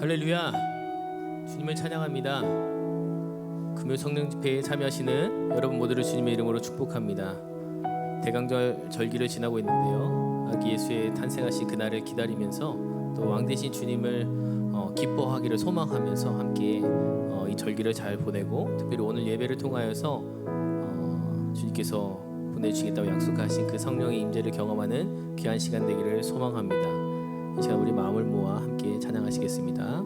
할렐루야, 주님을 찬양합니다. 금요 성령 집회에 참여하시는 여러분 모두를 주님의 이름으로 축복합니다. 대강절 절기를 지나고 있는데요, 아기 예수의 탄생하신 그날을 기다리면서 또 왕되신 주님을 기뻐하기를 소망하면서 함께 이 절기를 잘 보내고, 특별히 오늘 예배를 통하여서 주님께서 보내주시겠다고 약속하신 그 성령의 임재를 경험하는 귀한 시간 되기를 소망합니다. 이 시간 우리 마음을 모아 함께 찬양하시겠습니다.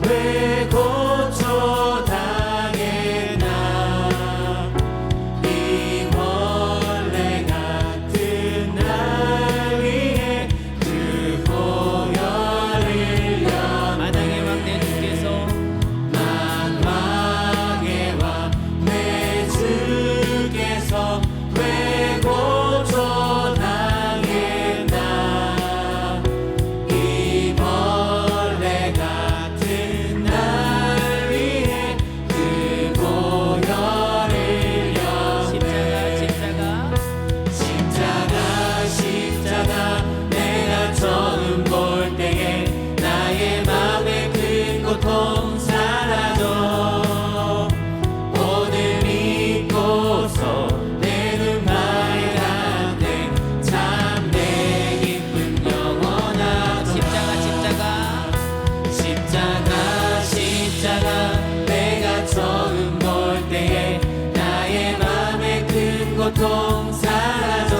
왜 고쳐당했나 이 벌레 같은 날 위해 그 보혈을 만왕의 왕 내 주께서 만왕의 왕 내 주께서 왜 고쳐당했나 이 벌레 같은 날 위해 그 보혈을 십자가 내가 처음 볼 때에 나의 맘에 큰 고통 사라져 오늘 믿고서 내 눈 밝았네 참 내 기쁜 영원한 십자가 내가 처음 볼 때에 나의 맘에 큰 고통 사라져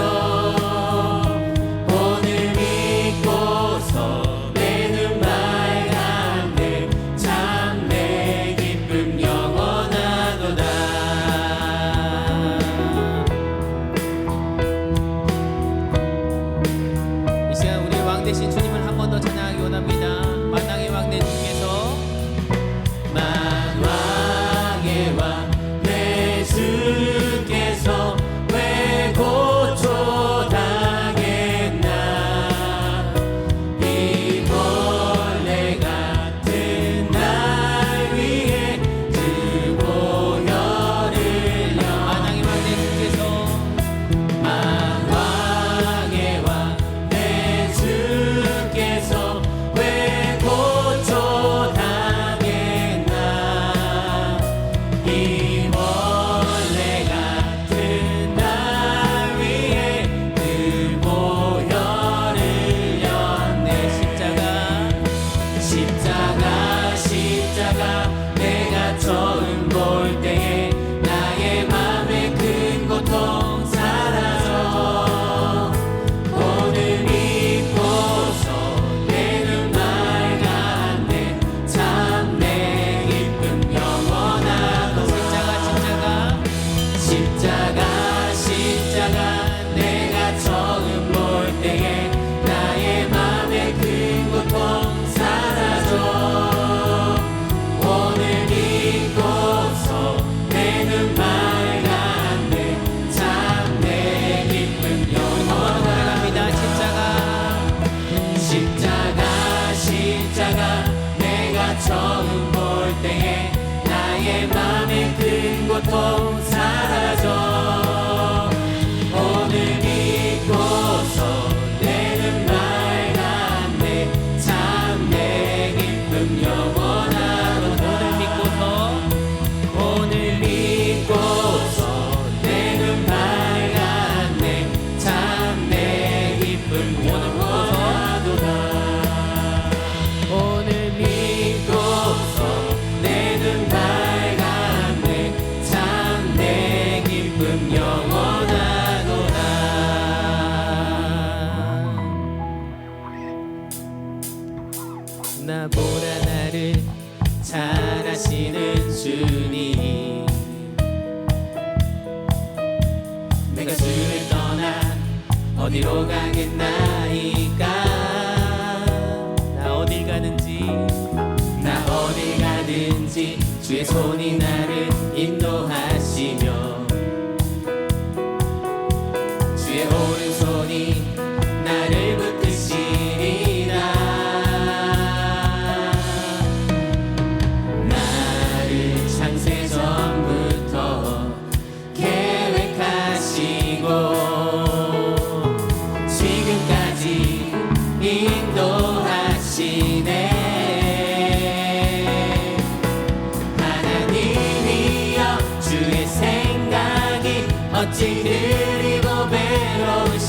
오늘 믿고서 내 눈 밝았네 참 내 기쁨 영원하도다. 이 시간 우리 왕 되신 주님을 한 번 더 찬양하기 원합니다. 만왕의 왕 내 주께서 만왕의 왕 내 주께서 왜 고쳐당했나 이 벌레 같은 날 위해 그 보혈을 만왕의 왕 내 주께서 만왕의 왕 내 주께서 왜 고쳐당했나 이 벌레 같은 날 위해 그 보혈을 렸네 십자가 내가 처음 볼 때에 나의 맘에 큰 고통 사라져 오늘 믿고서 내 눈 밝았네 참 내 기쁨 영원하도다. 십자가 내가 처음 볼 때에 나의 맘에 큰 고통 사라져 오늘 믿고서 내 눈 밝았네 참 내 기쁨 영원합니다. 십자가 내가 처음 볼 때에 나의 맘에 큰 고통 사라져 오늘 믿고서 내 눈 밝았네 참 내 기쁨 영원하도다. 오늘 믿고서 내 눈 밝았네 참 내 기쁨 영원하도다. 오늘 믿고서 내 눈 밝았네 참 내 기쁨 영원하도다. 나보다 나를 잘하시는 주님, 내가 주를 떠나 어디로 가겠나이까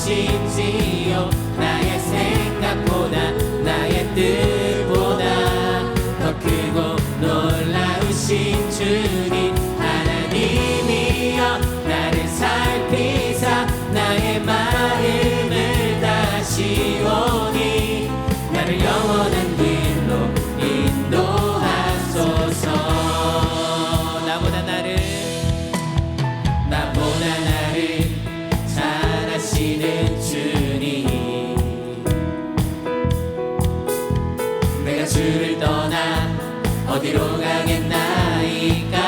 놀라우신지요 나의 생각보다 나의 뜻보다 더 크고 놀라우신 주님 하나님이여 나를 살피사 나의 마음을 다시오니 나를 영원한 길로 인도하소서 나보다 나를 잘 아시는 주님 내가 주를 떠나 어디로 가겠나이까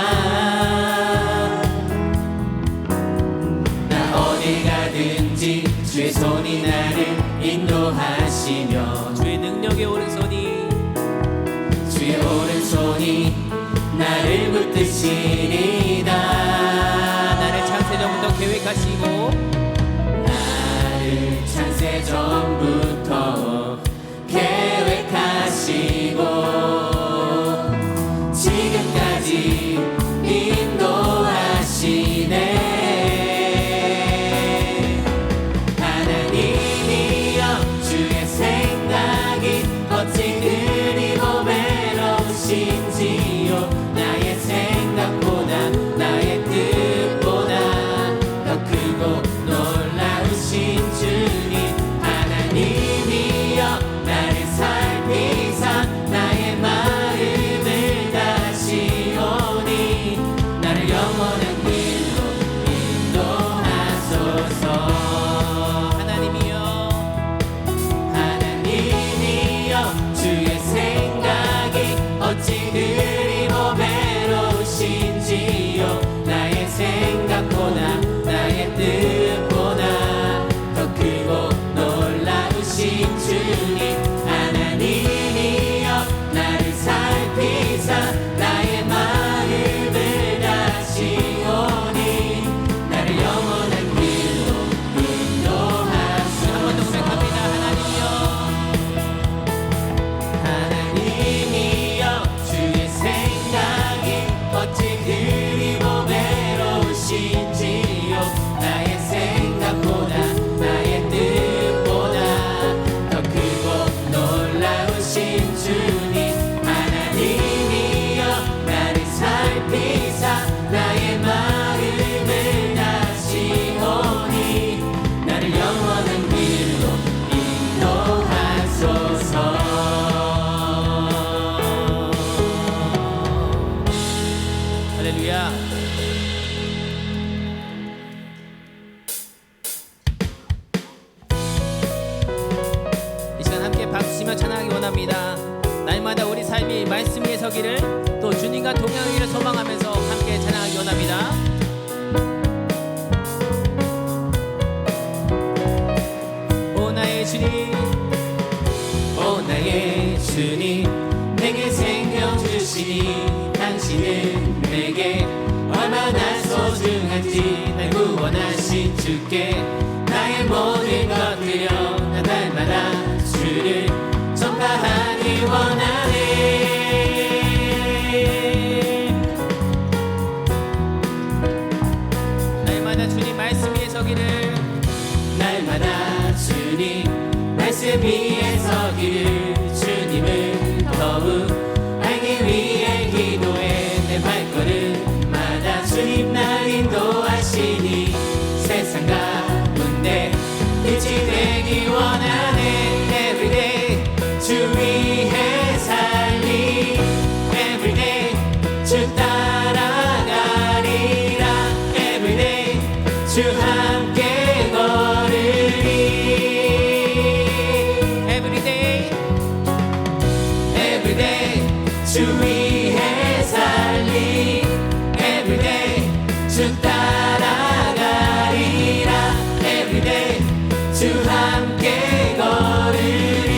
나 어디 가든지 주의 손이 나를 인도하시며 주의 능력의 오른손이 주의 오른손이 나를 붙드시리다 나를 창세전부터 계획하시고 나를 창세전부터 계획하시고 지금까지 인도하시네 하나님이여 주의 생각이 어찌 그리 보배로우신지요 나의 생각보다 나의 뜻보다 더 크고 놀라우신 주님 하나님이여 나를 살피사 나의 마음을 다시오니 나를 영원한 길로 인도하소서 하나님이여 주의 생각이 어찌 그리 보배로우신지요 나의 생각보다 나의 뜻보다 더 크고 놀라우신 주님 하나님이여 나를 살피사 나의 마음을 다시오니 나를 영원한 길로 인도하소서 한번 더 고백합니다 하나님이여 주의 생각이 어찌 그리 보배로우신지요 나의 생각보다 나의 뜻보다 더 크고 놀라우신 주님 하나님이여 나를 살피사 나의 마음을 다시오니 나를 영원한 길로 인도하소서 할렐루야. 이 시간 함께 박수치며 찬양하기 원합니다. 날마다 우리 삶이 말씀 위에 서기를 또 주님과 동행하기를 소망하면서 함께 찬양하기 원합니다. 오 나의 주님 오 나의 주님 내게 생명 주시니 당신은 내게 얼마나 소중한지 날 구원하신 주께 나의 모든 것 드려 나 날마다 주를 전파하기 원하네 날마다 주님 말씀 위에 서기를 날마다 주님 말씀 위에 서기를 주님을 더욱 알기 위해 기도해 내 발걸음마다 주님 날 인도하시니 세상 가운데 빛이 되기 원하네 Everyday 주 위해 살리 Everyday 주 따라가리라 Everyday 주 함께 걸으리 Everyday Everyday 주 위해 살리 Everyday 주 따라가리라 Everyday 주 함께 걸으리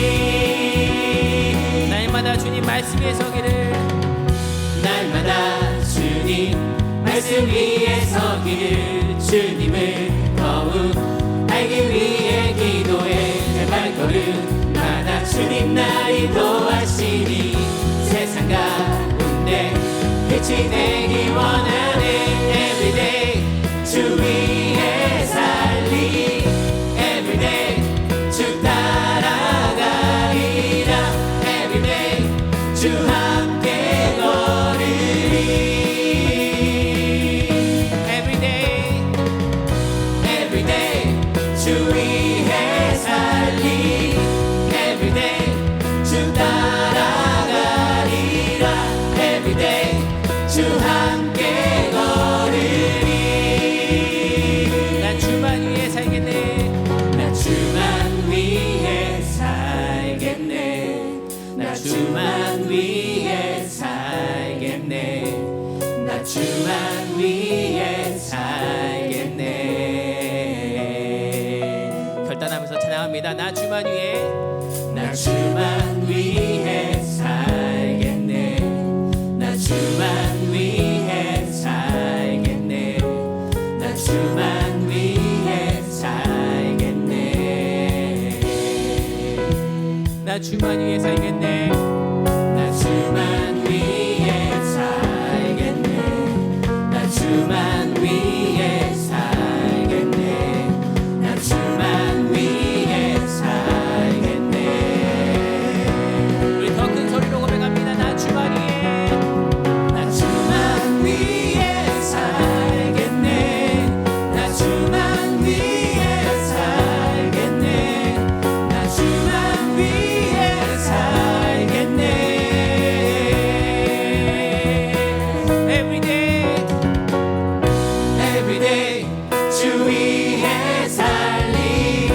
날마다 주님 말씀 위에 서기를 날마다 주님 말씀 위에 서기를 주님을 더욱 알기 위해 기도해 내 발걸음마다 주님 날 인도하시니 세상 가운데 빛이 되기 원하네 Everyday 주 위해 살리 Everyday 나 주만 위해 나 주만 위해 살겠네. 나 주만 위해 살겠네. 나 주만 위해 살겠네. 나 주만 위해 살겠네. 나 주만 위해 살겠네. 나 주만 위해 살겠네. 나 주만 위해 살겠네. 우리 더 큰 소리로 고백합니다. 나 주만 위해 나 주만 위해 살겠네. 나 주만 위해 살겠네. 나 주만 위해 살겠네. Everyday Everyday 주 위해 살리.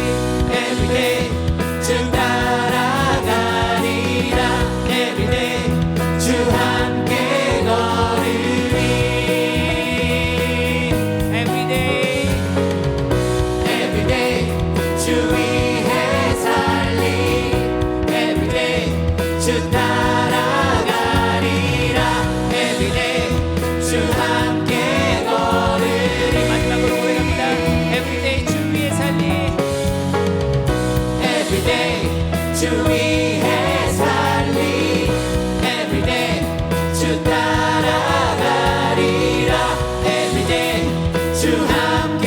Everyday 주 따라가리라. Everyday 주 함께 걸으리. Everyday Everyday 주 위해 살리. Everyday 주 따라가리라. Everyday 주 함께 걸으리. 마지막으로 고백합니다. Everyday 주 위해 살리. Everyday 주 위해 살리. Everyday 주 따라가리라. Everyday 주 함께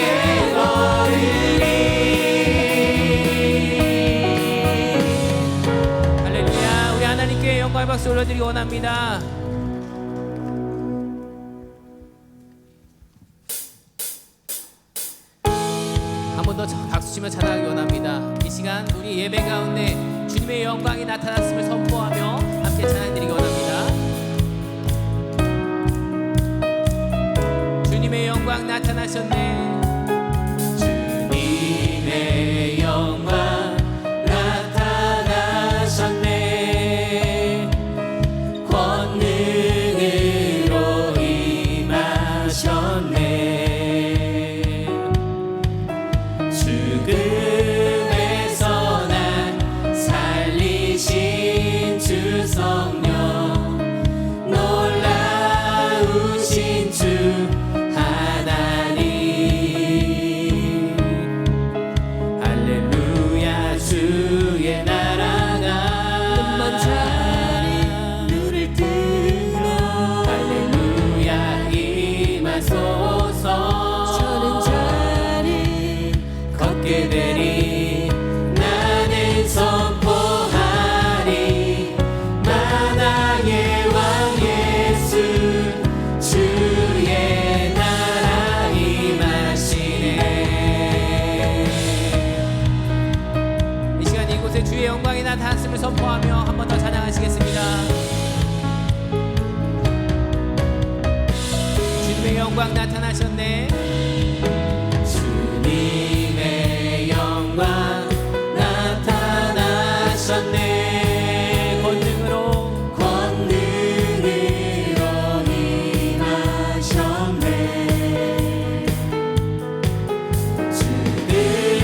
걸으리. 할렐루야. 우리 하나님께 영광의 박수 올려드리기 원합니다. 한 번 더 박수 치며 찬양하기 원합니다. 이 시간 우리 예배 가운데 주님의 영광이 나타났음을 선포하며 함께 찬양드리기 원합니다. 주님의 영광 나타나셨네. 주님의 영광 나타나셨네. 권능으로 임하셨네. 죽음에서 날 살리신 주 성령. 놀라우신 주 하나님. 할렐루야. 주의 나라가 눈을 뜨며. 할렐루야. 임하소서. 저는 자리 걷게 되리. 나는 선포하리. 만왕의 왕 예수. 주의 나라 임하시네. 이 시간 이곳에 주의 영광이 나타났음을 선포하며 한 번 더 찬양하시겠습니다. 주님의 영광 나타나셨네. 주님의 영광 나타나셨네. 권능으로 임하셨네.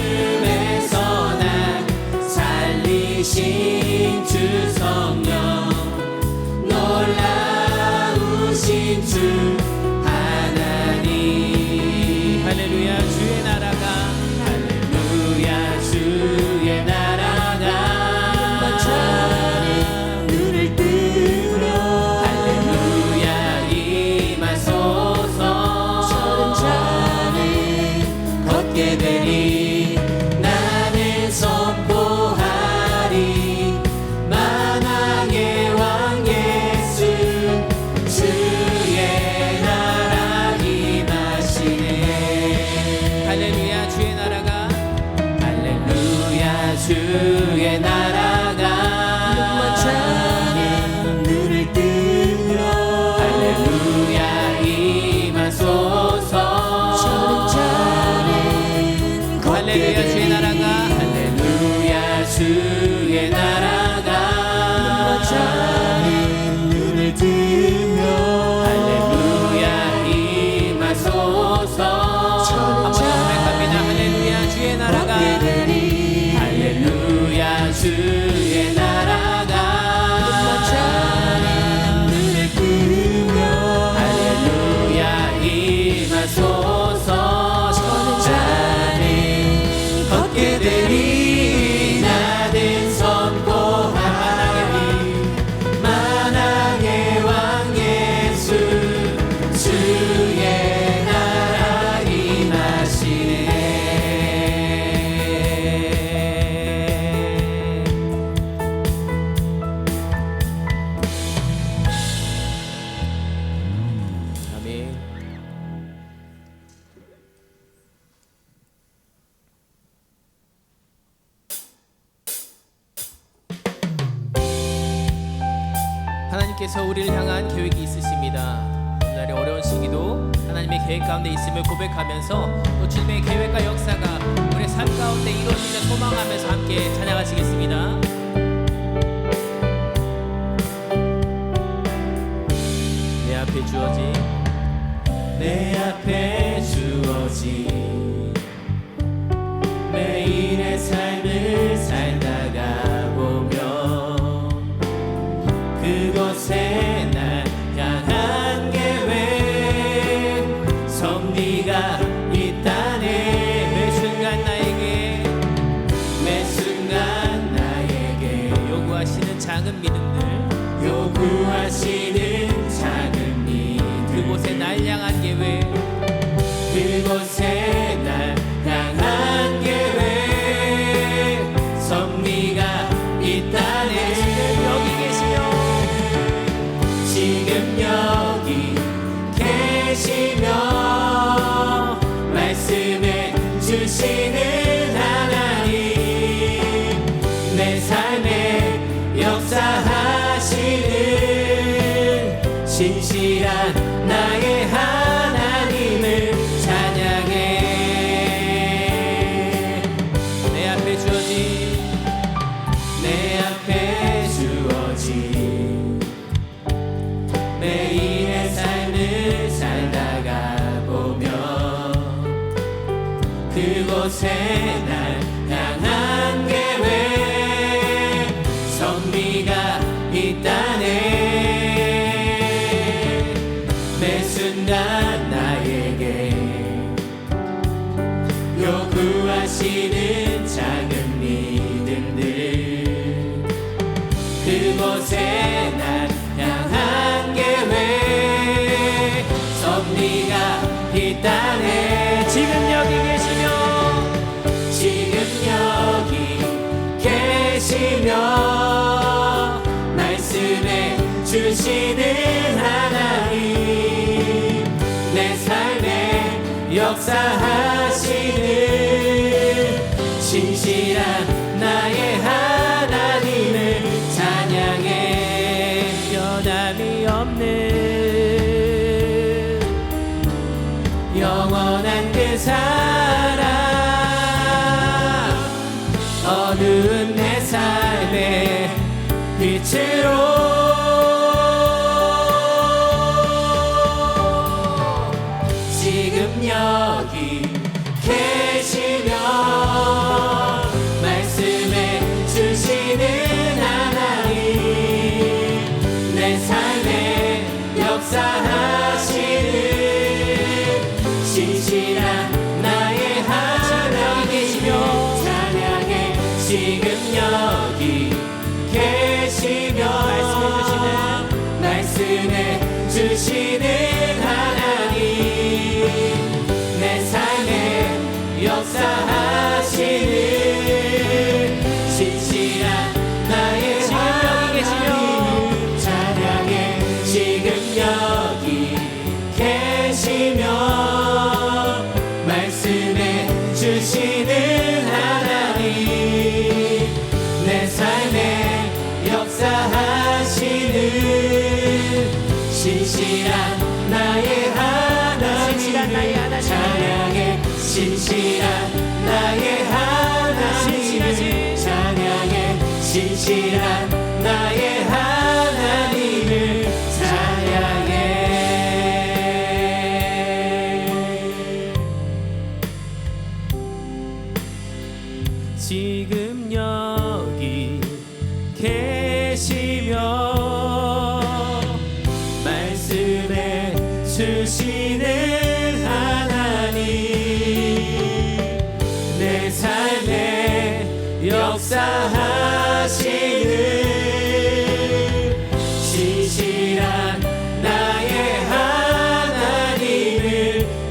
죽음에서 날 살리신 주 성령. 놀라우신 주 하나님. 할렐루야. 주의 나라가 할렐루야. 주의 나라가 눈을 뜨며. 할렐루야. 임하소서. 저는 자리 걷게 되리. 나는 선포하리. 만왕의 왕 예수. 주의 나라 임하시네. 할렐루야. 주의 나라가 할렐루야. 주의 나라가 눈을 뜨며. 할렐루야. 임하소서. 할렐루야. 주의 나라가 할렐루야. 주의 나라가 눈을 뜨며. 할렐루야. 임하소서. 한번 고백합니다. 할렐루야. 주의 나라가 할렐루야. 주의 나라가 하늘의 금요 할렐루야 임하소서 저는 걷게 되리 나는 선포하리 만왕의 왕 예수 주의 나라 임하시네. 아멘. 하나님께서 우리를 향한 계획이 있으십니다. 오늘날의 어려운 시기도 하나님의 계획 가운데 있음을 고백하면서 또 주님의 계획과 역사가 우리의 삶 가운데 이루어지는 소망하면서 함께 찬양하시겠습니다. 내 앞에 주어진 내 앞에 주어진 매일의 삶을 살다가 보면 그곳에 날 향한 계획 섭리가 있다네. 매 순간 나에게 요구하시는 작은 믿음들 요구하시는 작은 믿음 그곳에 날 향한 계획 그곳에 날 향한 계획 섭리가 있다네. 여기 계시며 지금 여기 계시며 말씀해 주시는 하나님 내 삶에 역사하시는 신실한 나의 하나님을 찬양해. 내 앞에 주어진 내 앞에 주어진 매일의 삶을 살다가 보면 그곳에 날 향한 계획 섭리가 있다네. 매 순간 나에게 요구하시는 작은 믿음들 그곳에 날 향한 계획 섭리가 있다네. 지금 여기 계시며 지금 여기 계시며 말씀해 주시는 하나님 내 삶에 역사하시는 신실한 나의 하나님을 찬양해. 변함이 없는 영원한 그 사랑 어두운 내 삶의 빛으로 지금 여기 계시며 말씀해 주시는 하나님 내 삶에 역사하시는 신실한 나의 하나님 계시며 찬양해. 지금 여기 계시며 말씀해 주시는 하나님 내 삶에 역사하시는 신실한 나의 하나님 찬양해. 지금 여기 계시며 말씀해 주시는 하나님 내 삶에 역사하시는 신실한 나의 하나님 찬양해. 신실한 나의 하나님 찬양해. 신실한 나의 하나님을 찬양해. 지금 여기 하시는 신실한 나의 하나님을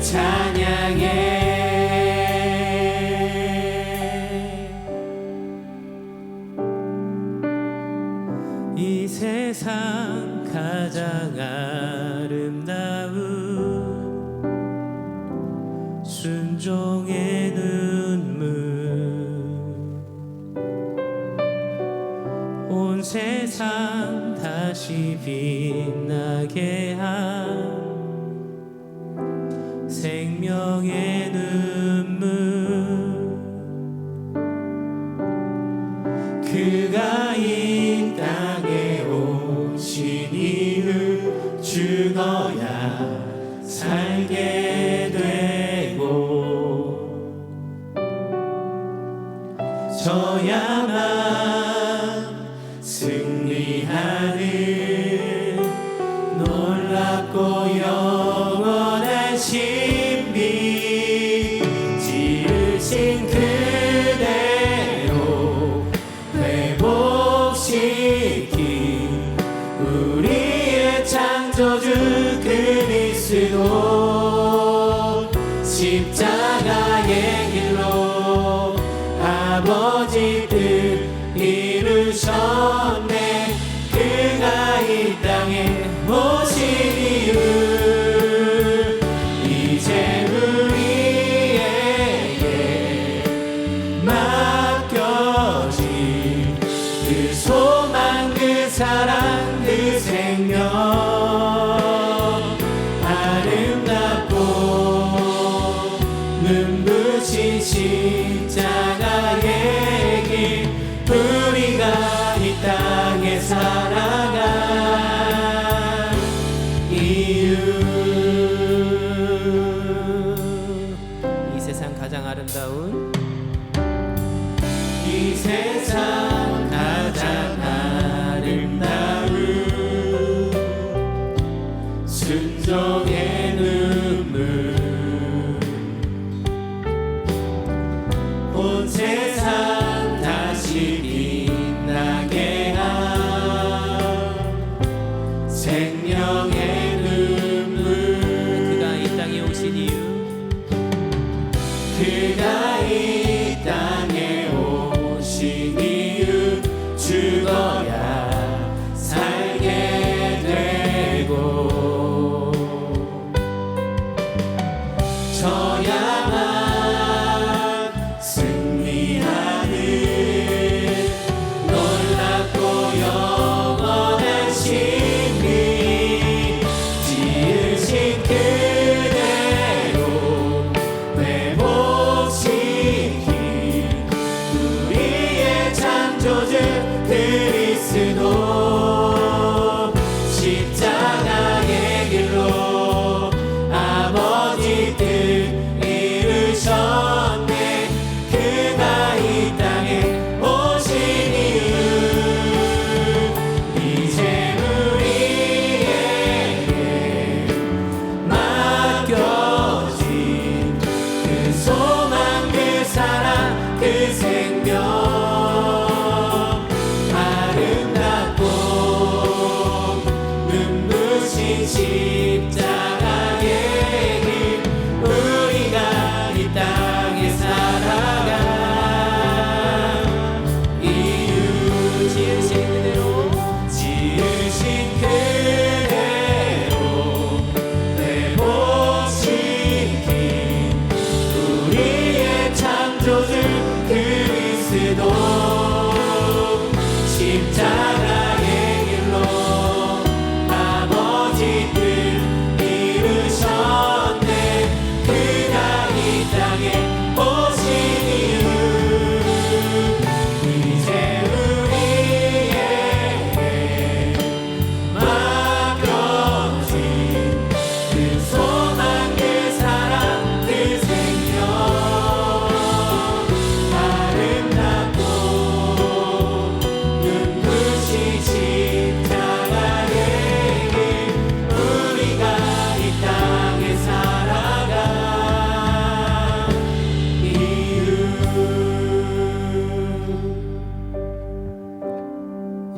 찬양해. 이 세상 가장 아름다운 순종의 눈물, 온 세상 다시 빛나게 한 생명의 눈물, 그가 이 땅에 오신 이유 죽어야 살게 되고 져야만 승리하는 놀랍고 영원한 신비, 지으신 그대로 회복시킨 우리의 창조주 그리스도, 십자가의 길로 아버지 뜻 이루셨네. 그가 이 땅에 오신 이유, 이제 우리에게 맡겨진 그 소망, 그 사랑, 그 생명, 아름답고 눈부신 십자가의 길, 우리가 이 땅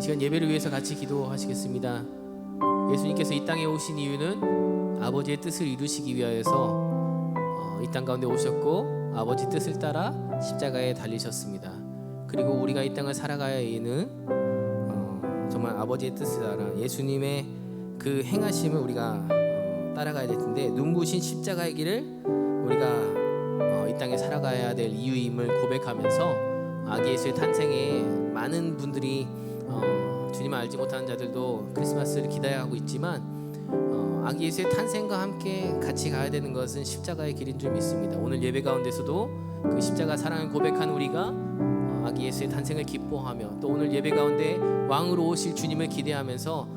시간 예배를 위해서 같이 기도하시겠습니다. 예수님께서 이 땅에 오신 이유는 아버지의 뜻을 이루시기 위하여서 이 땅 가운데 오셨고 아버지 뜻을 따라 십자가에 달리셨습니다. 그리고 우리가 이 땅을 살아가야 하는 정말 아버지의 뜻을 따라 예수님의 그 행하심을 우리가 따라가야 될 텐데, 눈부신 십자가의 길을 우리가 이 땅에 살아가야 될 이유임을 고백하면서 아기 예수의 탄생에 많은 분들이 주님을 알지 못하는 자들도 크리스마스를 기다려하고 있지만 아기 예수의 탄생과 함께 같이 가야 되는 것은 십자가의 길인 줄 믿습니다. 오늘 예배 가운데서도 그 십자가 사랑을 고백한 우리가 아기 예수의 탄생을 기뻐하며 또 오늘 예배 가운데 왕으로 오실 주님을 기대하면서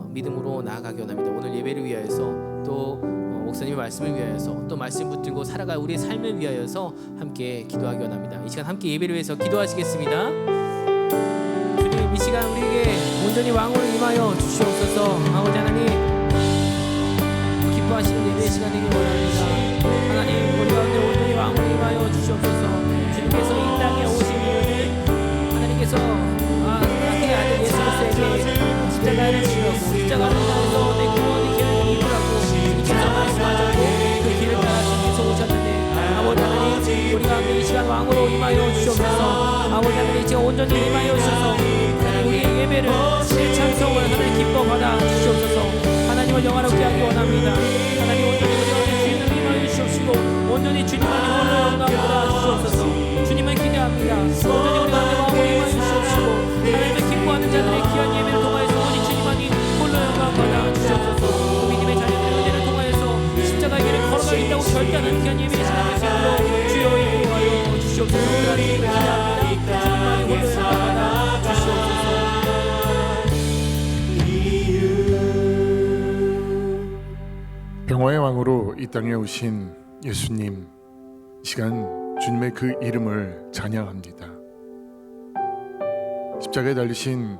믿음으로 나아가기 원합니다. 오늘 예배를 위하여서 또 목사님의 말씀을 위하여서 또 말씀 붙들고 살아갈 우리의 삶을 위하여서 함께 기도하기 원합니다. 이 시간 함께 예배를 위해서 기도하시겠습니다. 주님, 이 시간 우리에게 온전히 왕으로 임하여 주시옵소서. 아버지 하나님, 기뻐하시는 예배 시간 되길 원합니다. 하나님, 우리 가운데 온전히 왕으로 임하여 주시옵소서. 주님께서 이 땅에 오신 이유는 하나님께서 나의 아들 예수 그리스도에게 십자가를 지셨고 십자가를 통해서 내 구원의 길을 이루라고 주님께서 말씀하셨고 그 길을 따라 주님께서 오셨는데, 아버지 하나님, 우리가 이 시간 왕으로 임하여 주시옵소서. 아버지 하나님, 지금 온전히 임하여 주셔서 우리의 예배를, 우리의 찬송을 하나님 기뻐 받아 주시옵소서. 하나님을 영화롭게 하기 원합니다. 하나님, 온전히 우리 가운데 주님을 임하여 주시옵시고 온전히 주님만이 홀로 영광 받아 주시옵소서. 주님을 기대합니다. 온전히 우리 가운데 왕으로 임하여 주시옵시고 하나님을 기뻐하는 자들의 귀한 예배를 통하여서 오직 주님만이 홀로 영광 받아 주시옵소서. 믿음의 자녀들의 은혜를 통하여서 십자가의 길을 걸어가겠다고 결단한 귀한 예배의 시간 될 수 있도록 주여 인도하여 주시옵소서. 주님만이 홀로 영광 받아 주시옵소서. 평화의 왕으로 이 땅에 오신 예수님, 이 시간 주님의 그 이름을 찬양합니다. 십자가에 달리신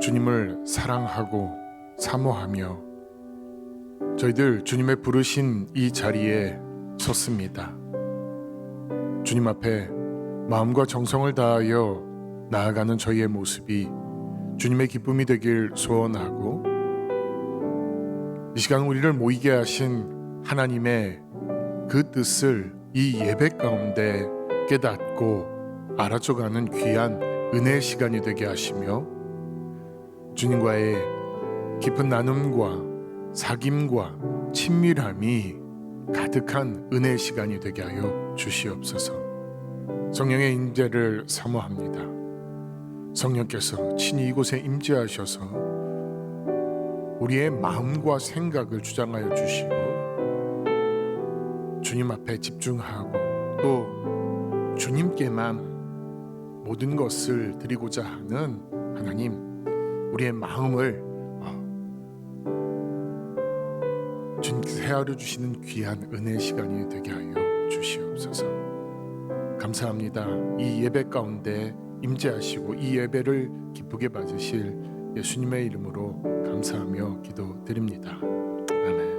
주님을 사랑하고 사모하며 저희들 주님의 부르신 이 자리에 섰습니다. 주님 앞에 마음과 정성을 다하여 나아가는 저희의 모습이 주님의 기쁨이 되길 소원하고, 이 시간 우리를 모이게 하신 하나님의 그 뜻을 이 예배 가운데 깨닫고 알아줘가는 귀한 은혜의 시간이 되게 하시며, 주님과의 깊은 나눔과 사귐과 친밀함이 가득한 은혜의 시간이 되게 하여 주시옵소서. 성령의 임재를 사모합니다. 성령께서 친히 이곳에 임재하셔서 우리의 마음과 생각을 주장하여 주시고 주님 앞에 집중하고 또 주님께만 모든 것을 드리고자 하는 하나님, 우리의 마음을 주님께서 헤아려 주시는 귀한 은혜의 시간이 되게 하여 주시옵소서. 감사합니다. 이 예배 가운데 임재하시고 이 예배를 기쁘게 받으실 예수님의 이름으로 감사하며 기도드립니다. 아멘.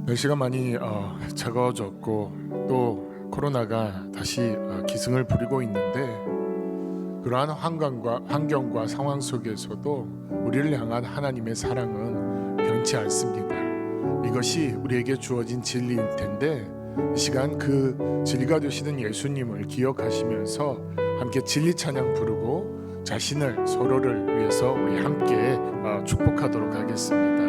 날씨가 많이 차가워졌고 또 코로나가 다시 기승을 부리고 있는데, 그러한 환경과 상황 속에서도 우리를 향한 하나님의 사랑은 변치 않습니다. 이것이 우리에게 주어진 진리일 텐데, 이 시간 그 진리가 되시는 예수님을 기억하시면서 함께 진리 찬양 부르고 자신을 서로를 위해서 우리 함께 축복하도록 하겠습니다.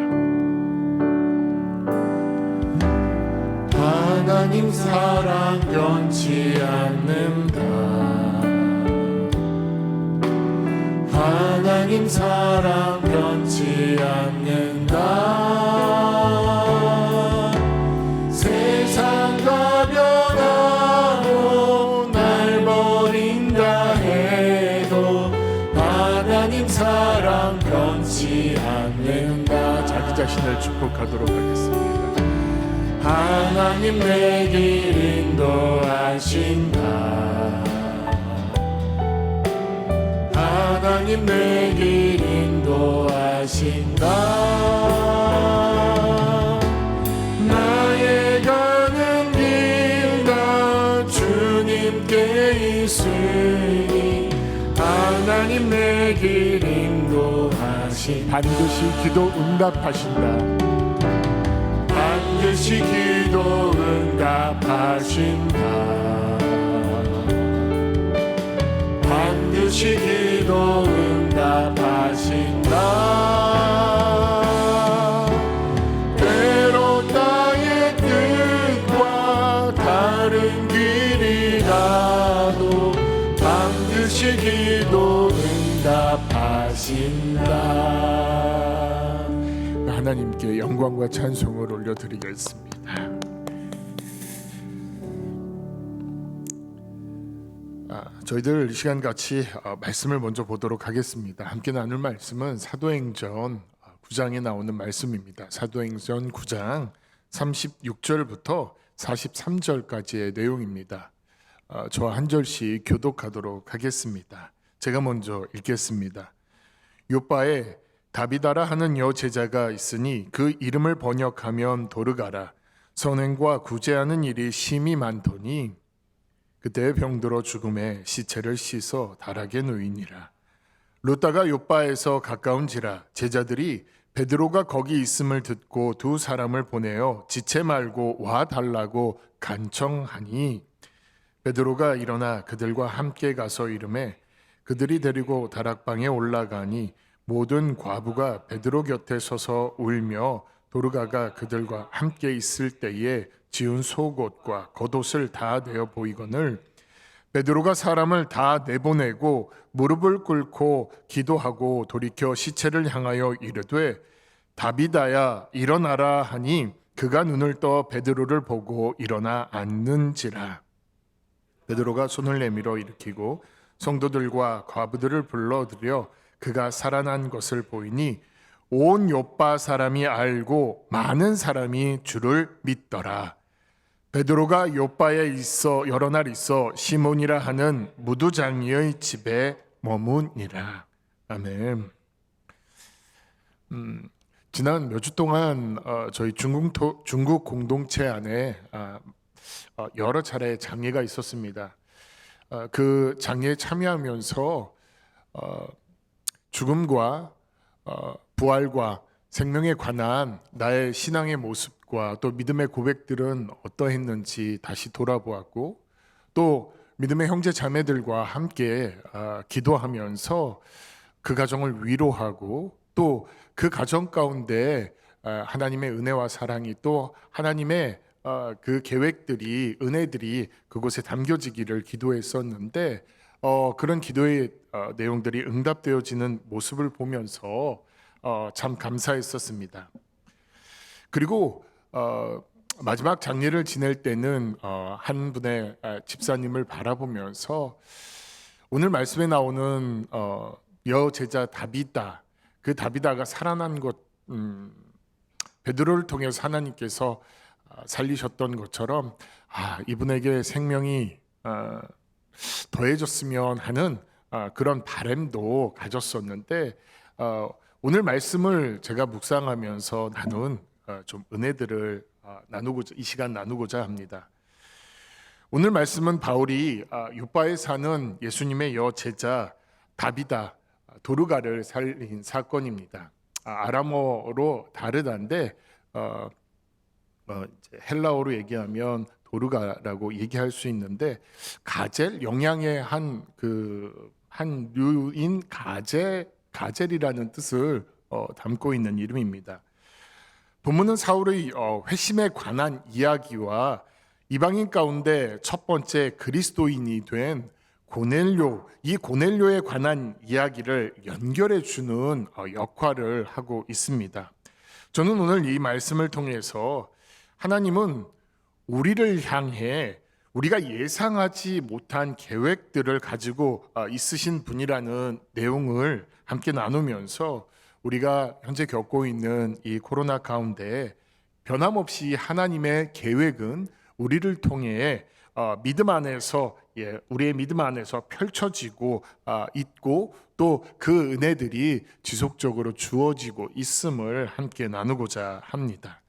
하나님 사랑 변치 않는다. 하나님 사랑 변치 않는다. 세상과 변하고 날 버린다 해도 하나님 사랑 변치 않는다. 자기 자신을 축복하도록 하겠습니다. 하나님 내 길 인도하신다. 하나님 내 길 인도하신다. 나의 가는 길 다 주님 함께 있으니 하나님 내 길 인도하시. 반드시 기도 응답하신다. 반드시 기도 응답하신다. 반드시 기도 응답하신다. 때로 나의 뜻과 다른 길이라도 반드시 기도 응답하신다. 하나님께 영광과 찬송을 올려드리겠습니다. 저희들 이 시간 같이 말씀을 먼저 보도록 하겠습니다. 함께 나눌 말씀은 사도행전 9장에 나오는 말씀입니다. 사도행전 9장 36절부터 43절까지의 내용입니다. 저와 한 절씩 교독하도록 하겠습니다. 제가 먼저 읽겠습니다. 요바에 다비다라 하는 여제자가 있으니 그 이름을 번역하면 도르가라. 선행과 구제하는 일이 심히 많더니 그때 병들어 죽음에 시체를 씻어 다락에 누이니라. 룻다가 요바에서 가까운지라 제자들이 베드로가 거기 있음을 듣고 두 사람을 보내어 지체 말고 와 달라고 간청하니 베드로가 일어나 그들과 함께 가서 이르매 그들이 데리고 다락방에 올라가니 모든 과부가 베드로 곁에 서서 울며 도르가가 그들과 함께 있을 때에 지은 속옷과 겉옷을 다 내어 보이거늘 베드로가 사람을 다 내보내고 무릎을 꿇고 기도하고 돌이켜 시체를 향하여 이르되 다비다야 일어나라 하니 그가 눈을 떠 베드로를 보고 일어나 앉는지라. 베드로가 손을 내밀어 일으키고 성도들과 과부들을 불러들여 그가 살아난 것을 보이니 온 요빠 사람이 알고 많은 사람이 주를 믿더라. 베드로가 요빠에 있어 여러 날 있어 시몬이라 하는 무두장이의 집에 머무니라. 아멘. 지난 몇 주 동안 저희 중국 공동체 안에 여러 차례 장례가 있었습니다. 그 장례에 참여하면서 죽음과 부활과 생명에 관한 나의 신앙의 모습과 또 믿음의 고백들은 어떠했는지 다시 돌아보았고 또 믿음의 형제 자매들과 함께 기도하면서 그 가정을 위로하고 또 그 가정 가운데 하나님의 은혜와 사랑이 또 하나님의 그 계획들이 은혜들이 그곳에 담겨지기를 기도했었는데 그런 기도의 내용들이 응답되어지는 모습을 보면서 참 감사했었습니다. 그리고 마지막 장례를 지낼 때는 한 분의 집사님을 바라보면서 오늘 말씀에 나오는 여제자 다비다, 그 다비다가 살아난 것, 베드로를 통해서 하나님께서 살리셨던 것처럼 이분에게 생명이 더해졌으면 하는 그런 바람도 가졌었는데 오늘 말씀을 제가 묵상하면서 나눈 좀 은혜들을 이 시간 나누고자 합니다. 오늘 말씀은 바울이 요바에 사는 예수님의 여제자 다비다 도르가를 살린 사건입니다. 아람어로 다르다인데 헬라어로 얘기하면 도르가라고 얘기할 수 있는데 가젤 영양의 한 류인 가젤이라는 뜻을 담고 있는 이름입니다. 본문은 사울의 회심에 관한 이야기와 이방인 가운데 첫 번째 그리스도인이 된 이 고넬료에 관한 이야기를 연결해 주는 역할을 하고 있습니다. 저는 오늘 이 말씀을 통해서 하나님은 우리를 향해 우리가 예상하지 못한 계획들을 가지고 있으신 분이라는 내용을 함께 나누면서 우리가 현재 겪고 있는 이 코로나 가운데 변함없이 하나님의 계획은 우리를 통해 믿음 안에서 우리의 믿음 안에서 펼쳐지고 있고 또 그 은혜들이 지속적으로 주어지고 있음을 함께 나누고자 합니다.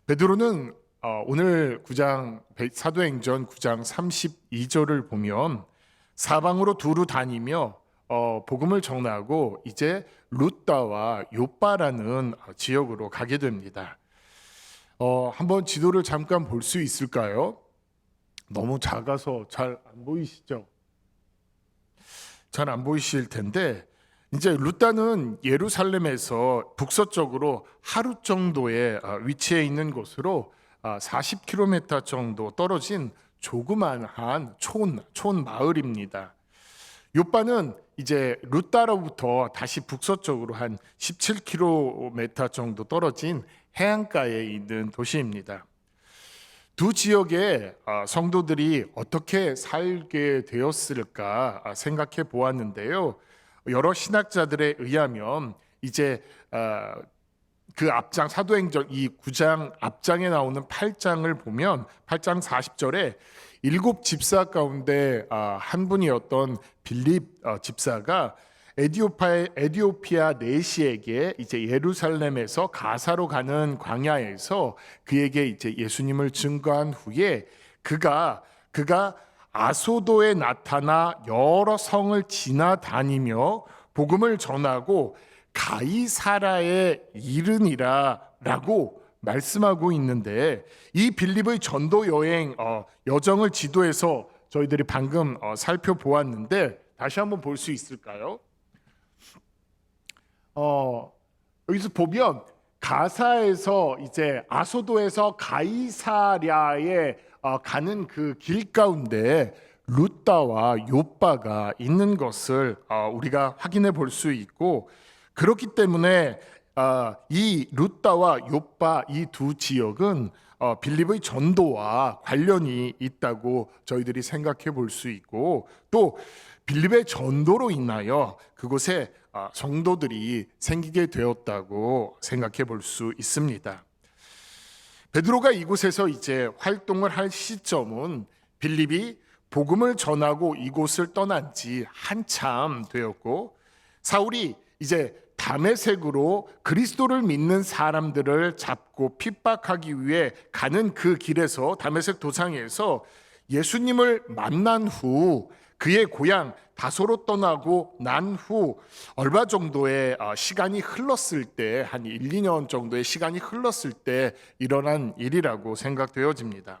베드로는 오늘 사도행전 9장 32절을 보면 사방으로 두루 다니며 복음을 전하고 이제 루다와 요빠라는 지역으로 가게 됩니다. 한번 지도를 잠깐 볼 수 있을까요? 너무 작아서 잘 안 보이시죠? 잘 안 보이실 텐데 이제 루다는 예루살렘에서 북서쪽으로 하루 정도의 위치해 있는 곳으로 40km 정도 떨어진 조그만한 촌 마을입니다. 요빠는 이제 루다로부터 다시 북서쪽으로 한 17km 정도 떨어진 해안가에 있는 도시입니다. 두 지역의 성도들이 어떻게 살게 되었을까 생각해 보았는데요. 여러 신학자들에 의하면 이제 그 앞장 사도행전 이 9장 앞장에 나오는 8장을 보면 8장 40절에 7 집사 가운데 한 분이었던 빌립 집사가 에디오피아 내시에게 이제 예루살렘에서 가사로 가는 광야에서 그에게 이제 예수님을 증거한 후에 그가 아소도에 나타나 여러 성을 지나다니며 복음을 전하고 가이사라에 이르니라라고 말씀하고 있는데 이 빌립의 전도 여행 여정을 지도에서 저희들이 방금 살펴보았는데 다시 한번 볼 수 있을까요? 여기서 보면 가사에서 이제 아소도에서 가이사랴에 가는 그 길 가운데 루다와 요빠가 있는 것을 우리가 확인해 볼 수 있고 그렇기 때문에 이 루다와 요빠 이 두 지역은 빌립의 전도와 관련이 있다고 저희들이 생각해 볼 수 있고 또 빌립의 전도로 인하여 그곳에 성도들이 생기게 되었다고 생각해 볼 수 있습니다. 베드로가 이곳에서 이제 활동을 할 시점은 빌립이 복음을 전하고 이곳을 떠난 지 한참 되었고 사울이 이제 다메섹으로 그리스도를 믿는 사람들을 잡고 핍박하기 위해 가는 그 길에서 다메섹 도상에서 예수님을 만난 후 그의 고향 다소로 떠나고 난 후 얼마 정도의 시간이 흘렀을 때 한 1, 2년 정도의 시간이 흘렀을 때 일어난 일이라고 생각되어집니다.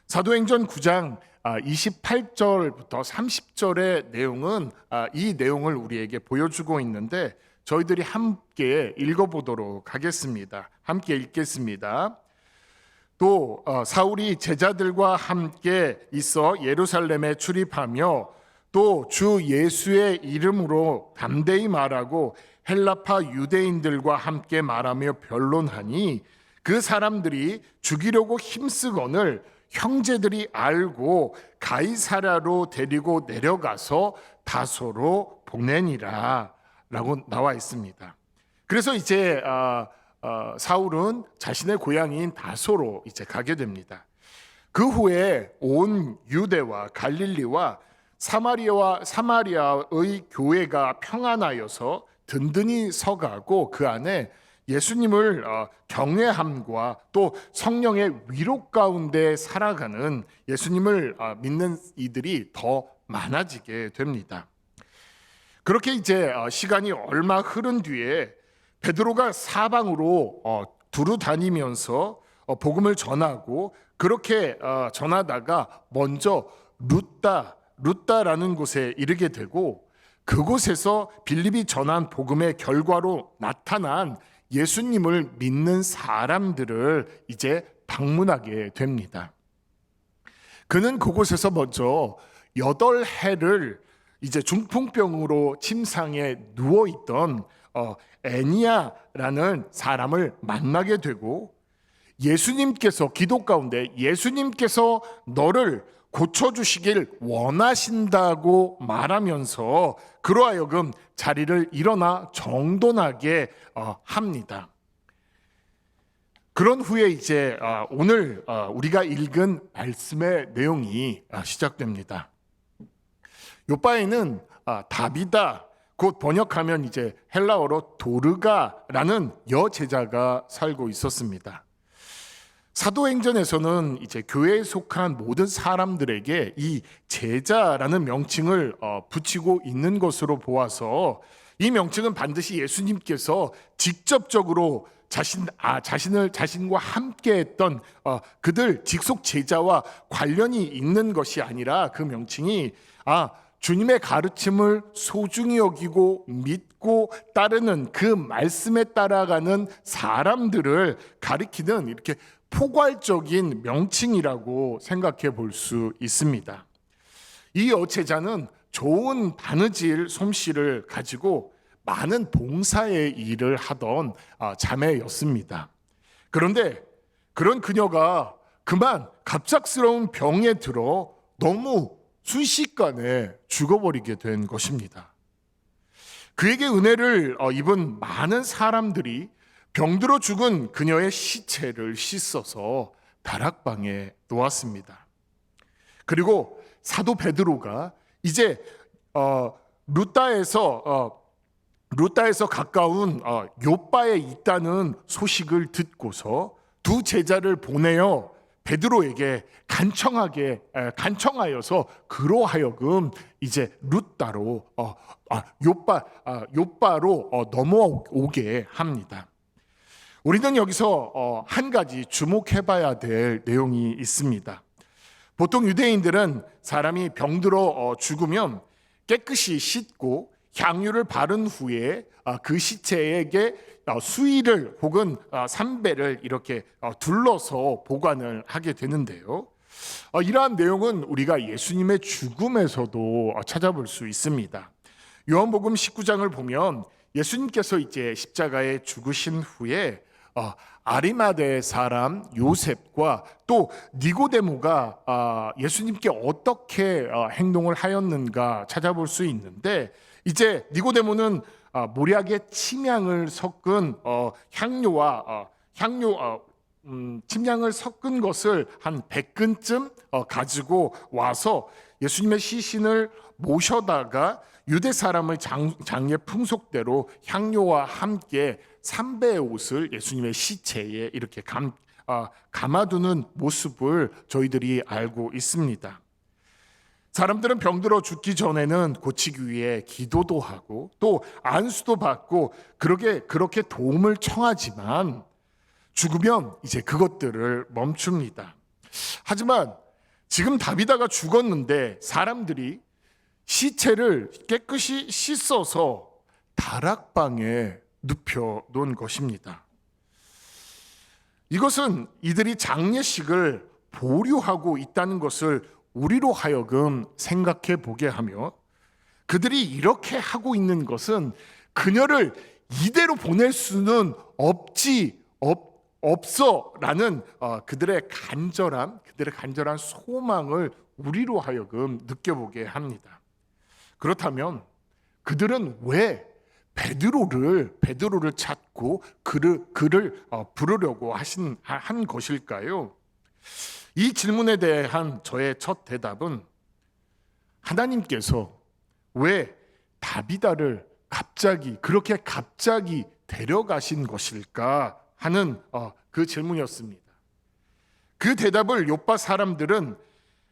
사도행전 9장 28절부터 30절의 내용은 이 내용을 우리에게 보여주고 있는데 저희들이 함께 읽어보도록 하겠습니다. 함께 읽겠습니다. 또 사울이 제자들과 함께 있어 예루살렘에 출입하며 또 주 예수의 이름으로 담대히 말하고 헬라파 유대인들과 함께 말하며 변론하니 그 사람들이 죽이려고 힘쓰거늘 형제들이 알고 가이사랴로 데리고 내려가서 다소로 보내니라 라고 나와 있습니다. 그래서 이제 사울은 자신의 고향인 다소로 이제 가게 됩니다. 그 후에 온 유대와 갈릴리와 사마리아의 교회가 평안하여서 든든히 서가고 그 안에 예수님을 경외함과 또 성령의 위로 가운데 살아가는 예수님을 믿는 이들이 더 많아지게 됩니다. 그렇게 이제 시간이 얼마 흐른 뒤에 베드로가 사방으로 두루 다니면서 복음을 전하고 그렇게 전하다가 먼저 루다라는 곳에 이르게 되고 그곳에서 빌립이 전한 복음의 결과로 나타난 예수님을 믿는 사람들을 이제 방문하게 됩니다. 그는 그곳에서 먼저 8해를 이제 중풍병으로 침상에 누워있던 애니야라는 사람을 만나게 되고 예수님께서 기도 가운데 예수님께서 너를 고쳐주시길 원하신다고 말하면서 그로 하여금 자리를 일어나 정돈하게 합니다. 그런 후에 이제 오늘 우리가 읽은 말씀의 내용이 시작됩니다. 요바에는 다비다 곧 번역하면 이제 헬라어로 도르가라는 여제자가 살고 있었습니다. 사도행전에서는 이제 교회에 속한 모든 사람들에게 이 제자라는 명칭을 붙이고 있는 것으로 보아서 이 명칭은 반드시 예수님께서 직접적으로 자신과 함께했던 그들 직속 제자와 관련이 있는 것이 아니라 그 명칭이 주님의 가르침을 소중히 여기고 믿고 따르는 그 말씀에 따라가는 사람들을 가리키는 이렇게 포괄적인 명칭이라고 생각해 볼 수 있습니다. 이 여제자는 좋은 바느질 솜씨를 가지고 많은 봉사의 일을 하던 자매였습니다. 그런데 그런 그녀가 그만 갑작스러운 병에 들어 너무 순식간에 죽어버리게 된 것입니다. 그에게 은혜를 입은 많은 사람들이 병들어 죽은 그녀의 시체를 씻어서 다락방에 놓았습니다. 그리고 사도 베드로가 이제 루다에서 가까운 요빠에 있다는 소식을 듣고서 두 제자를 보내어 베드로에게 간청하여서 그로 하여금 이제 루다로 요빠로 넘어오게 합니다. 우리는 여기서 한 가지 주목해봐야 될 내용이 있습니다. 보통 유대인들은 사람이 병들어 죽으면 깨끗이 씻고 향유를 바른 후에 그 시체에게 수의를 혹은 삼배를 이렇게 둘러서 보관을 하게 되는데요. 이러한 내용은 우리가 예수님의 죽음에서도 찾아볼 수 있습니다. 요한복음 19장을 보면 예수님께서 이제 십자가에 죽으신 후에 아리마대 사람 요셉과 또 니고데모가 예수님께 어떻게 행동을 하였는가 찾아볼 수 있는데, 이제 니고데모는 모략에 침향을 섞은 침향을 섞은 것을 한 100근쯤 가지고 와서 예수님의 시신을 모셔다가 유대 사람의 장례 풍속대로 향료와 함께 삼배의 옷을 예수님의 시체에 이렇게 감아두는 모습을 저희들이 알고 있습니다. 사람들은 병들어 죽기 전에는 고치기 위해 기도도 하고 또 안수도 받고 그렇게 도움을 청하지만 죽으면 이제 그것들을 멈춥니다. 하지만 지금 다비다가 죽었는데 사람들이 시체를 깨끗이 씻어서 다락방에 눕혀 놓은 것입니다. 이것은 이들이 장례식을 보류하고 있다는 것을 우리로 하여금 생각해 보게 하며, 그들이 이렇게 하고 있는 것은 그녀를 이대로 보낼 수는 없어라는 그들의 간절한 소망을 우리로 하여금 느껴보게 합니다. 그렇다면 그들은 왜 베드로를 찾고 그를 부르려고 한 것일까요? 이 질문에 대한 저의 첫 대답은, 하나님께서 왜 다비다를 그렇게 갑자기 데려가신 것일까 하는 그 질문이었습니다. 그 대답을 요빠 사람들은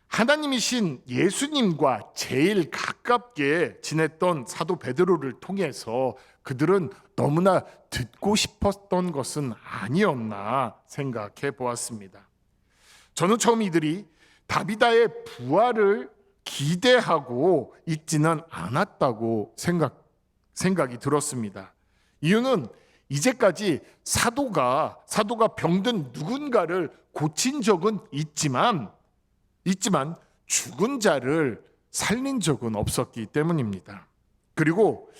하나님이신 예수님과 제일 가깝게 지냈던 사도 베드로를 통해서 그들은 너무나 듣고 싶었던 것은 아니었나 생각해 보았습니다. 저는 처음 이들이 다비다의 부활을 기대하고 있지는 않았다고 생각이 들었습니다. 이유는 이제까지 사도가 병든 누군가를 고친 적은 있지만 죽은 자를 살린 적은 없었기 때문입니다. 그리고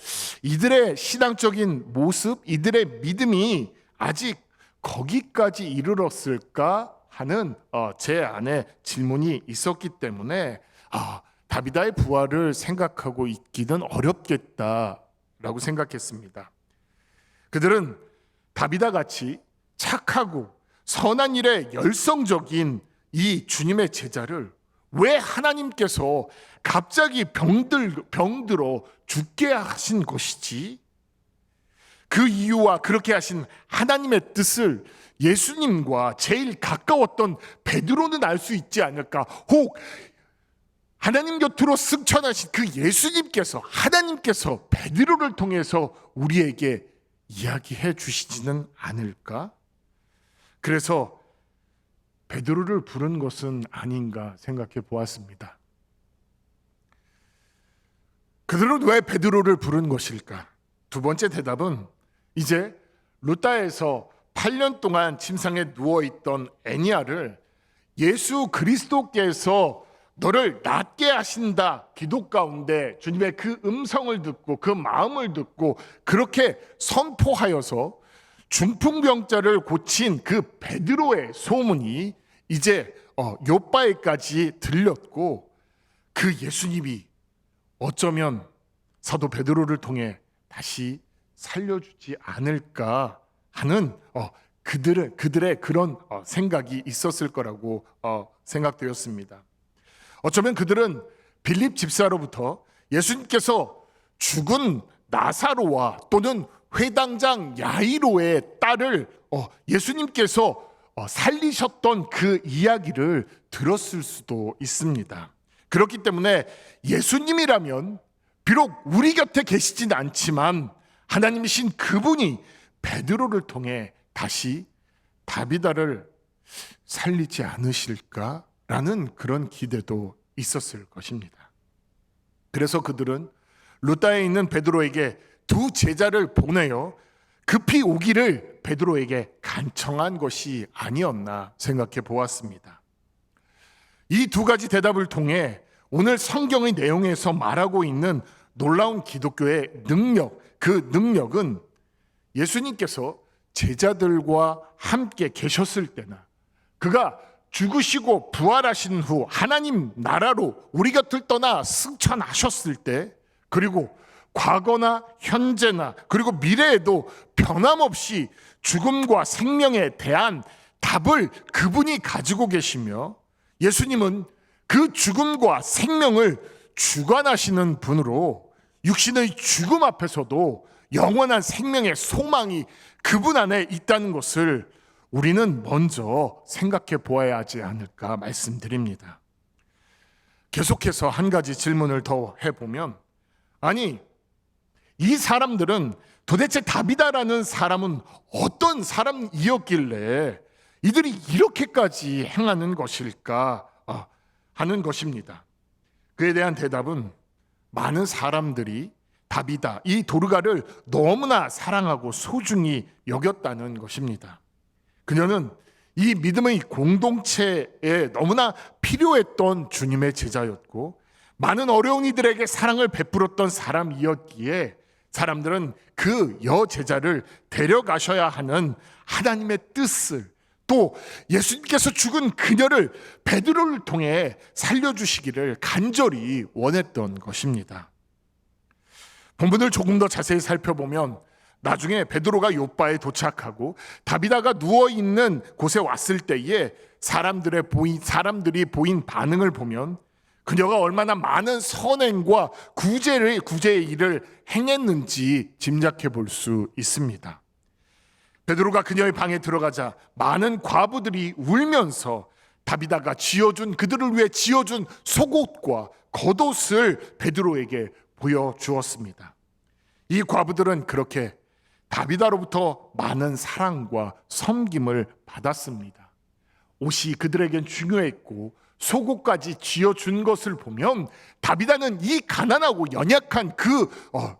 이들의 신앙적인 모습, 이들의 믿음이 아직 거기까지 이르렀을까 하는 제 안에 질문이 있었기 때문에 다비다의 부활을 생각하고 있기는 어렵겠다라고 생각했습니다. 그들은 다비다 같이 착하고 선한 일에 열성적인 이 주님의 제자를 왜 하나님께서 갑자기 병들어 죽게 하신 것이지? 그 이유와 그렇게 하신 하나님의 뜻을 예수님과 제일 가까웠던 베드로는 알 수 있지 않을까? 혹 하나님 곁으로 승천하신 그 예수님께서, 하나님께서 베드로를 통해서 우리에게 이야기해 주시지는 않을까? 그래서 베드로를 부른 것은 아닌가 생각해 보았습니다. 그들은 왜 베드로를 부른 것일까? 두 번째 대답은 이제 루다에서 8년 동안 침상에 누워있던 애니아를 예수 그리스도께서 너를 낫게 하신다 기도 가운데 주님의 그 음성을 듣고 그 마음을 듣고 그렇게 선포하여서 중풍병자를 고친 그 베드로의 소문이 이제 요바에까지 들렸고, 그 예수님이 어쩌면 사도 베드로를 통해 다시 살려주지 않을까 하는 그들의 그런 생각이 있었을 거라고 생각되었습니다. 어쩌면 그들은 빌립 집사로부터 예수님께서 죽은 나사로와 또는 회당장 야이로의 딸을 예수님께서 살리셨던 그 이야기를 들었을 수도 있습니다. 그렇기 때문에 예수님이라면 비록 우리 곁에 계시진 않지만 하나님이신 그분이 베드로를 통해 다시 다비다를 살리지 않으실까라는 그런 기대도 있었을 것입니다. 그래서 그들은 루다에 있는 베드로에게 두 제자를 보내어 급히 오기를 베드로에게 간청한 것이 아니었나 생각해 보았습니다. 이 두 가지 대답을 통해 오늘 성경의 내용에서 말하고 있는 놀라운 기독교의 능력, 그 능력은 예수님께서 제자들과 함께 계셨을 때나 그가 죽으시고 부활하신 후 하나님 나라로 우리 곁을 떠나 승천하셨을 때, 그리고 과거나 현재나 그리고 미래에도 변함없이 죽음과 생명에 대한 답을 그분이 가지고 계시며, 예수님은 그 죽음과 생명을 주관하시는 분으로 육신의 죽음 앞에서도 영원한 생명의 소망이 그분 안에 있다는 것을 우리는 먼저 생각해 보아야 하지 않을까 말씀드립니다. 계속해서 한 가지 질문을 더 해보면, 아니, 이 사람들은 도대체 다비다라는 사람은 어떤 사람이었길래 이들이 이렇게까지 행하는 것일까 하는 것입니다. 그에 대한 대답은 많은 사람들이 다비다, 이 도르가를 너무나 사랑하고 소중히 여겼다는 것입니다. 그녀는 이 믿음의 공동체에 너무나 필요했던 주님의 제자였고, 많은 어려운 이들에게 사랑을 베풀었던 사람이었기에 사람들은 그 여제자를 데려가셔야 하는 하나님의 뜻을, 또 예수님께서 죽은 그녀를 베드로를 통해 살려주시기를 간절히 원했던 것입니다. 본문을 조금 더 자세히 살펴보면 나중에 베드로가 요바에 도착하고 다비다가 누워있는 곳에 왔을 때에 사람들이 보인 반응을 보면 그녀가 얼마나 많은 선행과 구제의 일을 행했는지 짐작해 볼 수 있습니다. 베드로가 그녀의 방에 들어가자 많은 과부들이 울면서 다비다가 그들을 위해 지어준 속옷과 겉옷을 베드로에게 보여주었습니다. 이 과부들은 그렇게 다비다로부터 많은 사랑과 섬김을 받았습니다. 옷이 그들에겐 중요했고 속옷까지 쥐어준 것을 보면 다비다는 이 가난하고 연약한 그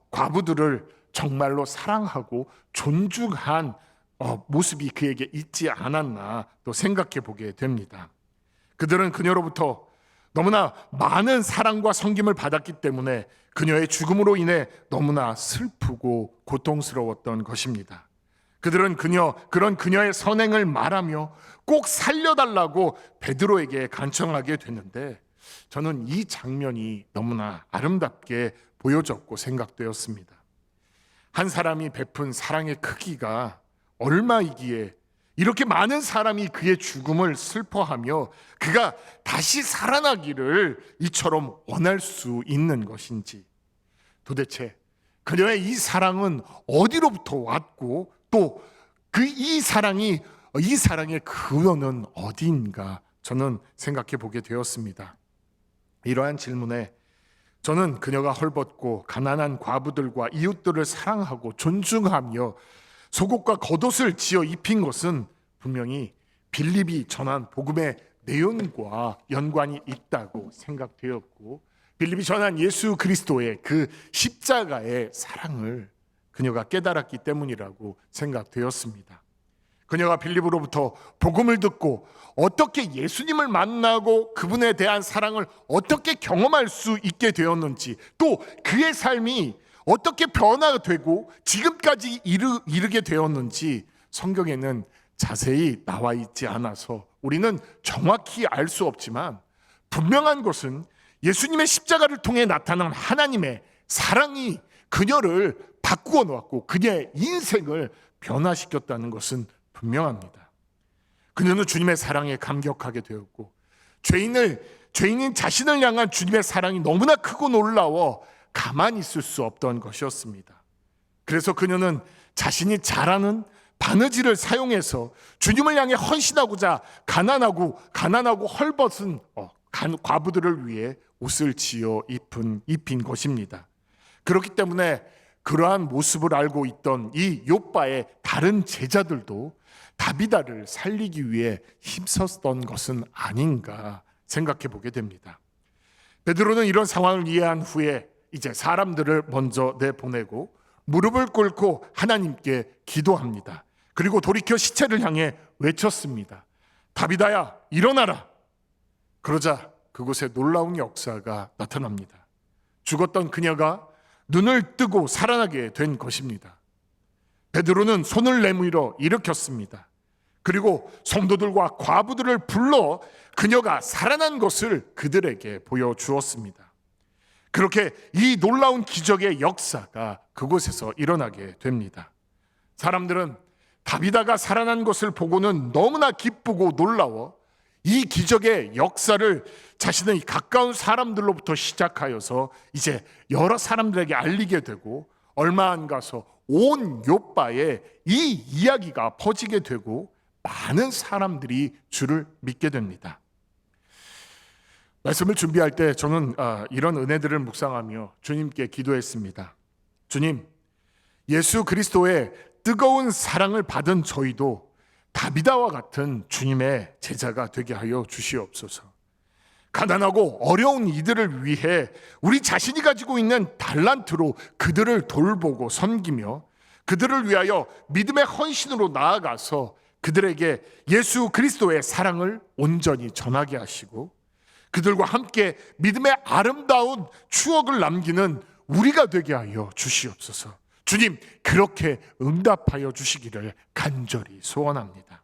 과부들을 정말로 사랑하고 존중한 모습이 그에게 있지 않았나 또 생각해 보게 됩니다. 그들은 그녀로부터 너무나 많은 사랑과 섬김을 받았기 때문에 그녀의 죽음으로 인해 너무나 슬프고 고통스러웠던 것입니다. 그들은 그런 그녀의 선행을 말하며 꼭 살려달라고 베드로에게 간청하게 됐는데, 저는 이 장면이 너무나 아름답게 보여졌고 생각되었습니다. 한 사람이 베푼 사랑의 크기가 얼마이기에 이렇게 많은 사람이 그의 죽음을 슬퍼하며 그가 다시 살아나기를 이처럼 원할 수 있는 것인지, 도대체 그녀의 이 사랑은 어디로부터 왔고 또 이 사랑이 이 사랑의 근원은 어디인가 저는 생각해 보게 되었습니다. 이러한 질문에 저는 그녀가 헐벗고 가난한 과부들과 이웃들을 사랑하고 존중하며 속옷과 겉옷을 지어 입힌 것은 분명히 빌립이 전한 복음의 내용과 연관이 있다고 생각되었고, 빌립이 전한 예수 그리스도의 그 십자가의 사랑을 그녀가 깨달았기 때문이라고 생각되었습니다. 그녀가 빌립으로부터 복음을 듣고 어떻게 예수님을 만나고 그분에 대한 사랑을 어떻게 경험할 수 있게 되었는지, 또 그의 삶이 어떻게 변화되고 지금까지 이르게 되었는지 성경에는 자세히 나와 있지 않아서 우리는 정확히 알 수 없지만, 분명한 것은 예수님의 십자가를 통해 나타난 하나님의 사랑이 그녀를 바꾸어 놓았고 그녀의 인생을 변화시켰다는 것은 분명합니다. 그녀는 주님의 사랑에 감격하게 되었고, 죄인인 자신을 향한 주님의 사랑이 너무나 크고 놀라워 가만히 있을 수 없던 것이었습니다. 그래서 그녀는 자신이 잘 아는 바느질을 사용해서 주님을 향해 헌신하고자 가난하고 헐벗은 과부들을 위해 옷을 지어 입힌 것입니다. 그렇기 때문에 그러한 모습을 알고 있던 이 욥바의 다른 제자들도 다비다를 살리기 위해 힘썼던 것은 아닌가 생각해 보게 됩니다. 베드로는 이런 상황을 이해한 후에 이제 사람들을 먼저 내보내고 무릎을 꿇고 하나님께 기도합니다. 그리고 돌이켜 시체를 향해 외쳤습니다. 다비다야, 일어나라. 그러자 그곳에 놀라운 역사가 나타납니다. 죽었던 그녀가 눈을 뜨고 살아나게 된 것입니다. 베드로는 손을 내밀어 일으켰습니다. 그리고 성도들과 과부들을 불러 그녀가 살아난 것을 그들에게 보여주었습니다. 그렇게 이 놀라운 기적의 역사가 그곳에서 일어나게 됩니다. 사람들은 다비다가 살아난 것을 보고는 너무나 기쁘고 놀라워 이 기적의 역사를 자신의 가까운 사람들로부터 시작하여서 이제 여러 사람들에게 알리게 되고, 얼마 안 가서 온 욥바에 이 이야기가 퍼지게 되고 많은 사람들이 주를 믿게 됩니다. 말씀을 준비할 때 저는 이런 은혜들을 묵상하며 주님께 기도했습니다. 주님, 예수 그리스도의 뜨거운 사랑을 받은 저희도 다비다와 같은 주님의 제자가 되게 하여 주시옵소서. 가난하고 어려운 이들을 위해 우리 자신이 가지고 있는 달란트로 그들을 돌보고 섬기며 그들을 위하여 믿음의 헌신으로 나아가서 그들에게 예수 그리스도의 사랑을 온전히 전하게 하시고 그들과 함께 믿음의 아름다운 추억을 남기는 우리가 되게 하여 주시옵소서. 주님, 그렇게 응답하여 주시기를 간절히 소원합니다.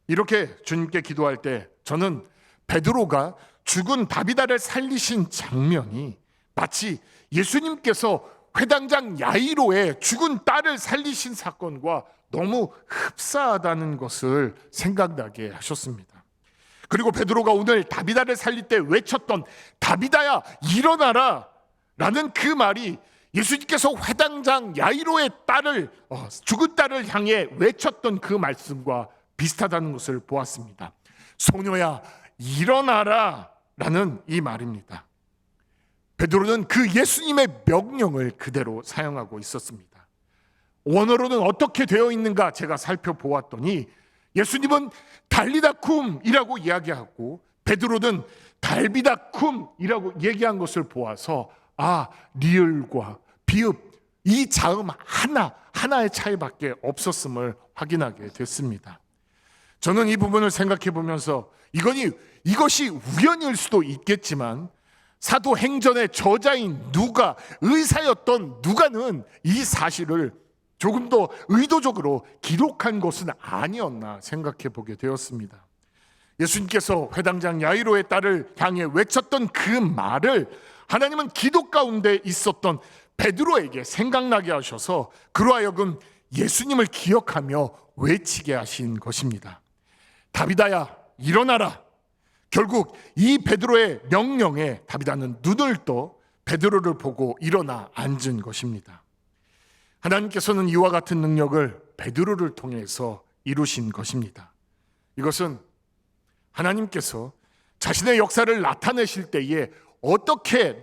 이렇게 주님께 기도할 때 저는 베드로가 죽은 다비다를 살리신 장면이 마치 예수님께서 회당장 야이로의 죽은 딸을 살리신 사건과 너무 흡사하다는 것을 생각나게 하셨습니다. 그리고 베드로가 오늘 다비다를 살릴 때 외쳤던 다비다야 일어나라 라는 그 말이 예수님께서 회당장 야이로의 죽은 딸을 향해 외쳤던 그 말씀과 비슷하다는 것을 보았습니다. 소녀야 일어나라 라는 이 말입니다. 베드로는 그 예수님의 명령을 그대로 사용하고 있었습니다. 원어로는 어떻게 되어 있는가 제가 살펴보았더니 예수님은 달리다쿰이라고 이야기하고 베드로는 달비다쿰이라고 얘기한 것을 보아서 리을과 비읍 이 자음 하나의 차이밖에 없었음을 확인하게 됐습니다. 저는 이 부분을 생각해 보면서 이것이 우연일 수도 있겠지만 사도행전의 저자인 누가, 의사였던 누가는 이 사실을 조금 더 의도적으로 기록한 것은 아니었나 생각해 보게 되었습니다. 예수님께서 회당장 야이로의 딸을 향해 외쳤던 그 말을 하나님은 기도 가운데 있었던 베드로에게 생각나게 하셔서 그로 하여금 예수님을 기억하며 외치게 하신 것입니다. 다비다야 일어나라. 결국 이 베드로의 명령에 다비다는 눈을 떠 베드로를 보고 일어나 앉은 것입니다. 하나님께서는 이와 같은 능력을 베드로를 통해서 이루신 것입니다. 이것은 하나님께서 자신의 역사를 나타내실 때에 어떻게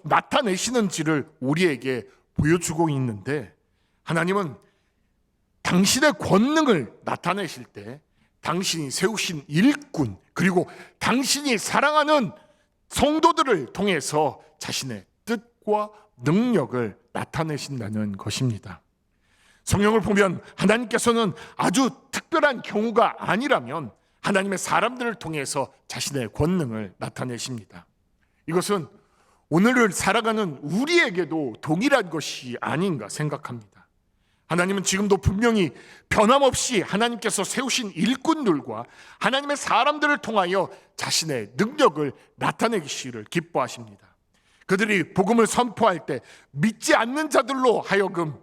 나타내시는지를 우리에게 보여주고 있는데, 하나님은 당신의 권능을 나타내실 때 당신이 세우신 일꾼, 그리고 당신이 사랑하는 성도들을 통해서 자신의 뜻과 능력을 나타내신다는 것입니다. 성경을 보면 하나님께서는 아주 특별한 경우가 아니라면 하나님의 사람들을 통해서 자신의 권능을 나타내십니다. 이것은 오늘을 살아가는 우리에게도 동일한 것이 아닌가 생각합니다. 하나님은 지금도 분명히 변함없이 하나님께서 세우신 일꾼들과 하나님의 사람들을 통하여 자신의 능력을 나타내기를 기뻐하십니다. 그들이 복음을 선포할 때 믿지 않는 자들로 하여금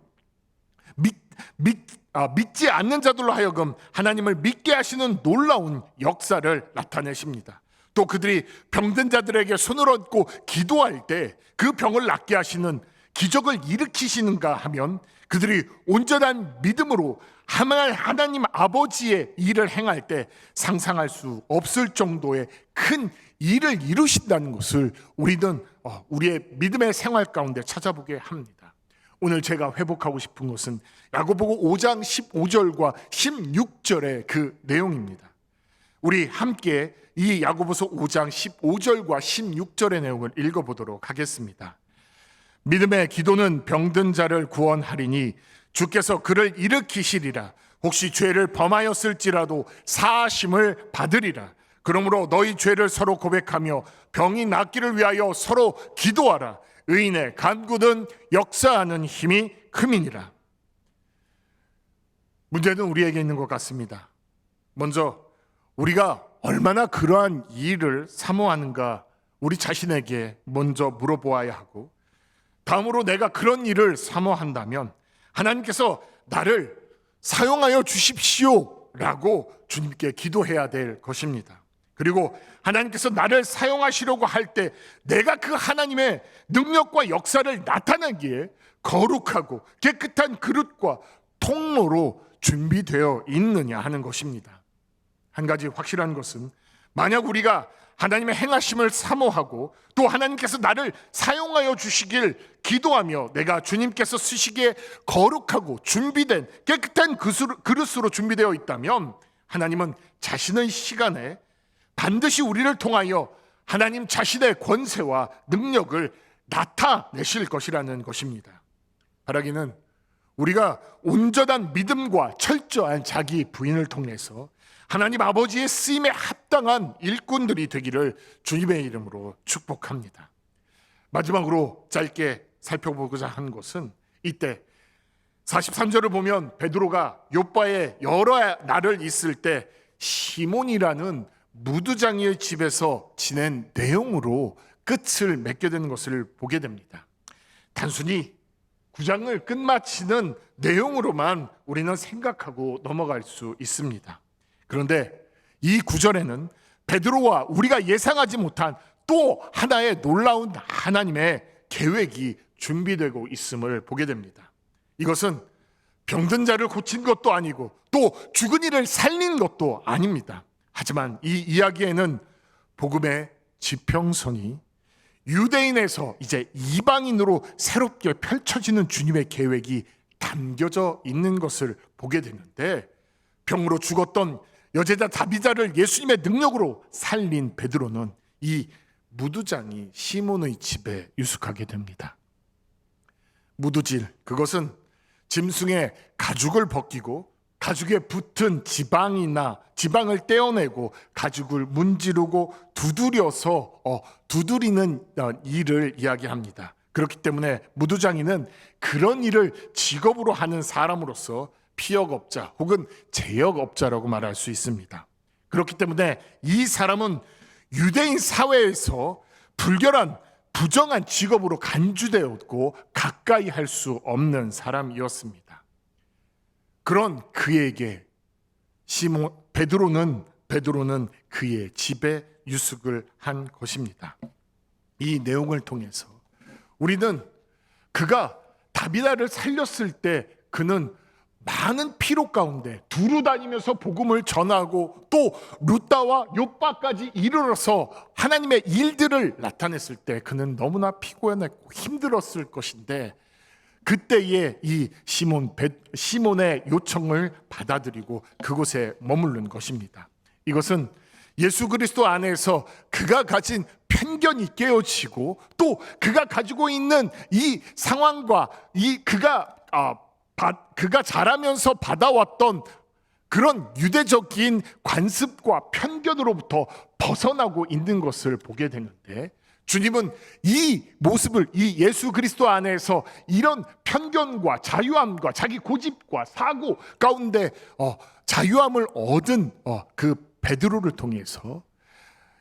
하나님을 믿게 하시는 놀라운 역사를 나타내십니다. 또 그들이 병든 자들에게 손을 얹고 기도할 때 그 병을 낫게 하시는 기적을 일으키시는가 하면, 그들이 온전한 믿음으로 하나님 아버지의 일을 행할 때 상상할 수 없을 정도의 큰 일을 이루신다는 것을 우리는 우리의 믿음의 생활 가운데 찾아보게 합니다. 오늘 제가 회복하고 싶은 것은 야고보서 5장 15절과 16절의 그 내용입니다. 우리 함께 이 야고보서 5장 15절과 16절의 내용을 읽어보도록 하겠습니다. 믿음의 기도는 병든 자를 구원하리니 주께서 그를 일으키시리라. 혹시 죄를 범하였을지라도 사하심을 받으리라. 그러므로 너희 죄를 서로 고백하며 병이 낫기를 위하여 서로 기도하라. 의인의 간구는 역사하는 힘이 큼이니라. 문제는 우리에게 있는 것 같습니다. 먼저 우리가 얼마나 그러한 일을 사모하는가 우리 자신에게 먼저 물어보아야 하고, 다음으로 내가 그런 일을 사모한다면 하나님께서 나를 사용하여 주십시오 라고 주님께 기도해야 될 것입니다. 그리고 하나님께서 나를 사용하시려고 할 때 내가 그 하나님의 능력과 역사를 나타내기에 거룩하고 깨끗한 그릇과 통로로 준비되어 있느냐 하는 것입니다. 한 가지 확실한 것은, 만약 우리가 하나님의 행하심을 사모하고 또 하나님께서 나를 사용하여 주시길 기도하며 내가 주님께서 쓰시기에 거룩하고 준비된 깨끗한 그릇으로 준비되어 있다면, 하나님은 자신의 시간에 반드시 우리를 통하여 하나님 자신의 권세와 능력을 나타내실 것이라는 것입니다. 바라기는 우리가 온전한 믿음과 철저한 자기 부인을 통해서 하나님 아버지의 쓰임에 합당한 일꾼들이 되기를 주님의 이름으로 축복합니다. 마지막으로 짧게 살펴보고자 한 것은, 이때 43절을 보면 베드로가 요바에 여러 날을 있을 때 시몬이라는 무두장이의 집에서 지낸 내용으로 끝을 맺게 되는 것을 보게 됩니다. 단순히 9장을 끝마치는 내용으로만 우리는 생각하고 넘어갈 수 있습니다. 그런데 이 9절에는 베드로와 우리가 예상하지 못한 또 하나의 놀라운 하나님의 계획이 준비되고 있음을 보게 됩니다. 이것은 병든 자를 고친 것도 아니고 또 죽은 이를 살린 것도 아닙니다. 하지만 이 이야기에는 복음의 지평선이 유대인에서 이제 이방인으로 새롭게 펼쳐지는 주님의 계획이 담겨져 있는 것을 보게 되는데, 병으로 죽었던 여제자 다비다를 예수님의 능력으로 살린 베드로는 이 무두장이 시몬의 집에 유숙하게 됩니다. 무두질, 그것은 짐승의 가죽을 벗기고 가죽에 붙은 지방을 떼어내고 가죽을 문지르고 두드리는 일을 이야기합니다. 그렇기 때문에 무두장이는 그런 일을 직업으로 하는 사람으로서 피역업자 혹은 제역업자라고 말할 수 있습니다. 그렇기 때문에 이 사람은 유대인 사회에서 불결한 부정한 직업으로 간주되었고 가까이 할 수 없는 사람이었습니다. 그런 그에게 베드로는 그의 집에 유숙을 한 것입니다. 이 내용을 통해서 우리는 그가 다비다를 살렸을 때 그는 많은 피로 가운데 두루 다니면서 복음을 전하고 또 루다와 욥바까지 이르러서 하나님의 일들을 나타냈을 때 그는 너무나 피곤했고 힘들었을 것인데, 그때에 이 시몬의 요청을 받아들이고 그곳에 머무른 것입니다. 이것은 예수 그리스도 안에서 그가 가진 편견이 깨어지고 또 그가 가지고 있는 이 상황과 그가 자라면서 받아왔던 그런 유대적인 관습과 편견으로부터 벗어나고 있는 것을 보게 되는데, 주님은 이 모습을, 이 예수 그리스도 안에서 이런 편견과 자유함과 자기 고집과 사고 가운데 자유함을 얻은 그 베드로를 통해서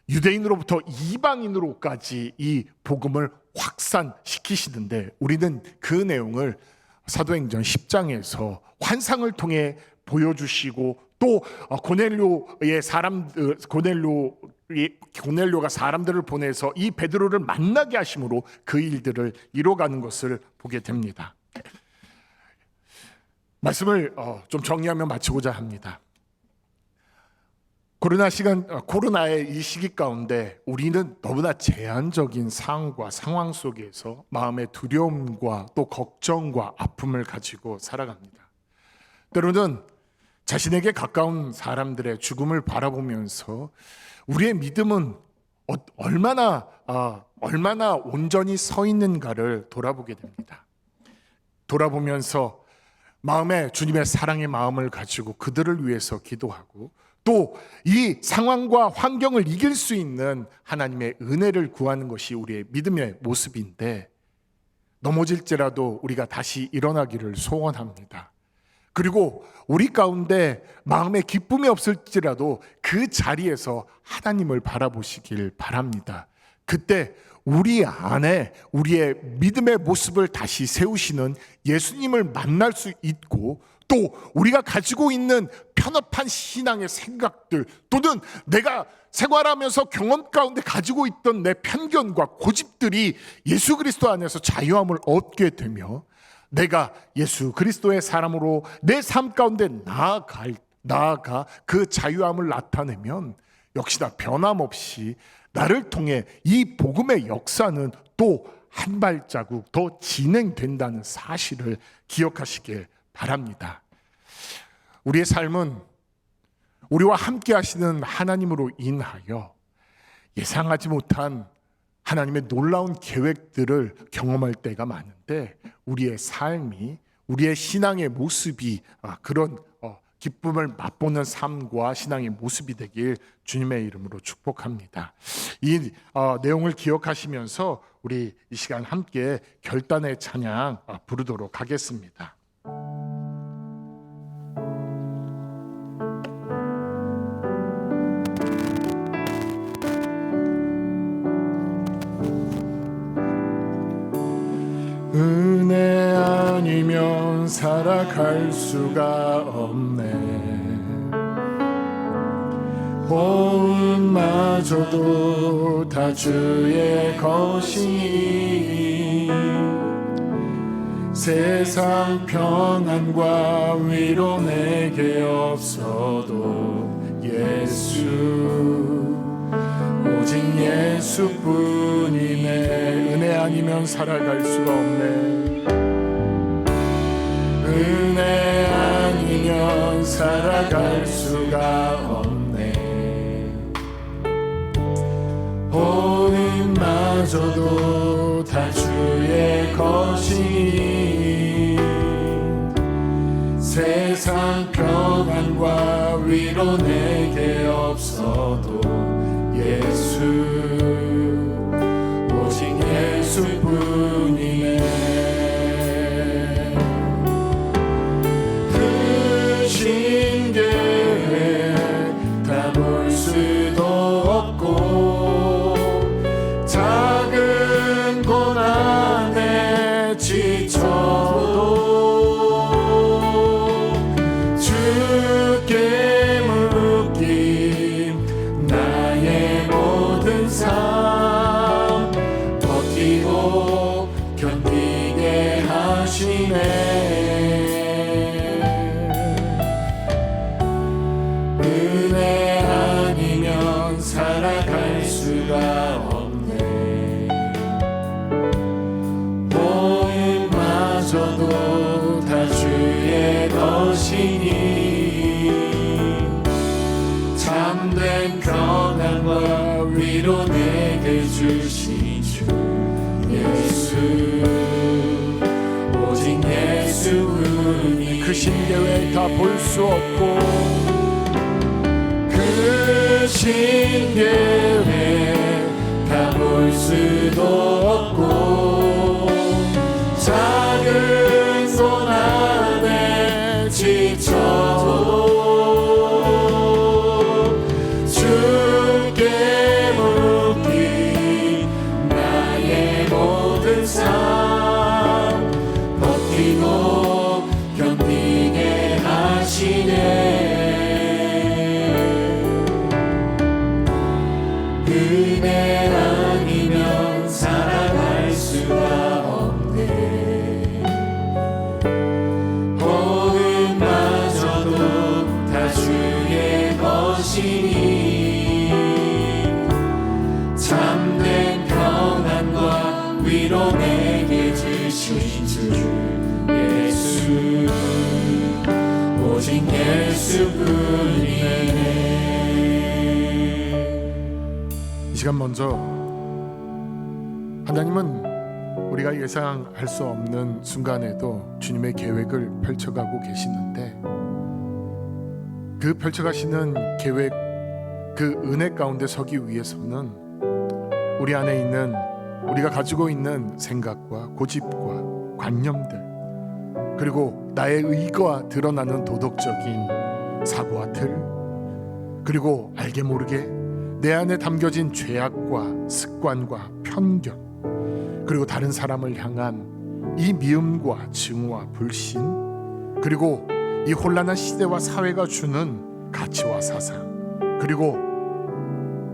유대인으로부터 이방인으로까지 이 복음을 확산시키시는데, 우리는 그 내용을 사도행전 10장에서 환상을 통해 보여주시고 또 고넬료가 사람들을 보내서 이 베드로를 만나게 하심으로 그 일들을 이뤄가는 것을 보게 됩니다. 말씀을 좀 정리하며 마치고자 합니다. 코로나의 이 시기 가운데 우리는 너무나 제한적인 상황과 상황 속에서 마음의 두려움과 또 걱정과 아픔을 가지고 살아갑니다. 때로는 자신에게 가까운 사람들의 죽음을 바라보면서 우리의 믿음은 얼마나 온전히 서 있는가를 돌아보게 됩니다. 돌아보면서 마음에 주님의 사랑의 마음을 가지고 그들을 위해서 기도하고 또 이 상황과 환경을 이길 수 있는 하나님의 은혜를 구하는 것이 우리의 믿음의 모습인데, 넘어질지라도 우리가 다시 일어나기를 소원합니다. 그리고 우리 가운데 마음에 기쁨이 없을지라도 그 자리에서 하나님을 바라보시길 바랍니다. 그때 우리 안에 우리의 믿음의 모습을 다시 세우시는 예수님을 만날 수 있고, 또 우리가 가지고 있는 편협한 신앙의 생각들 또는 내가 생활하면서 경험 가운데 가지고 있던 내 편견과 고집들이 예수 그리스도 안에서 자유함을 얻게 되며, 내가 예수 그리스도의 사람으로 내 삶 가운데 나아가 그 자유함을 나타내면 역시나 변함없이 나를 통해 이 복음의 역사는 또 한 발자국 더 진행된다는 사실을 기억하시길 바랍니다. 우리의 삶은 우리와 함께 하시는 하나님으로 인하여 예상하지 못한 하나님의 놀라운 계획들을 경험할 때가 많은데, 우리의 삶이, 우리의 신앙의 모습이 그런 기쁨을 맛보는 삶과 신앙의 모습이 되길 주님의 이름으로 축복합니다. 이 내용을 기억하시면서 우리 이 시간 함께 결단의 찬양 부르도록 하겠습니다. 은혜 아니면 살아갈 수가 없네. 호흡마저도 다 주의 것이니 세상 평안과 위로 내게 없어도 예수, 오직 예수뿐이네. 은혜 아니면 살아갈 수가 없네. 은혜 아니면 살아갈 수가 없네. 호흡마저도 다 주의 것이니 세상 평안과 위로 내게 없어도 예수, 오직 예수뿐이네. 그 신계 다 볼 수도 없고 작은 고난에 지쳐도 주께 묶인 나의 모든 삶 버티고 견디게 하시네. 그 신계획 다 볼 수 없고 그 신계획 다 볼 수도 없고 작은 손 안에 지쳐도 주께 묻기 나의 모든 삶 버티고 견디게 하시네. 은혜 아니면 살아갈 수가 없네. 호흡마저도 다 주의 것이니 참된 평안과 위로 내게 주신 주 예수 오직 예수뿐이네. 이 시간 먼저 하나님은 우리가 예상할 수 없는 순간에도 주님의 계획을 펼쳐가고 계시는데 그 펼쳐가시는 계획 그 은혜 가운데 서기 위해서는 우리 안에 있는 우리가 가지고 있는 생각과 고집과 관념들 그리고 나의 의거와 드러나는 도덕적인 사고와 틀 그리고 알게 모르게 내 안에 담겨진 죄악과 습관과 편견 그리고 다른 사람을 향한 이 미움과 증오와 불신 그리고 이 혼란한 시대와 사회가 주는 가치와 사상 그리고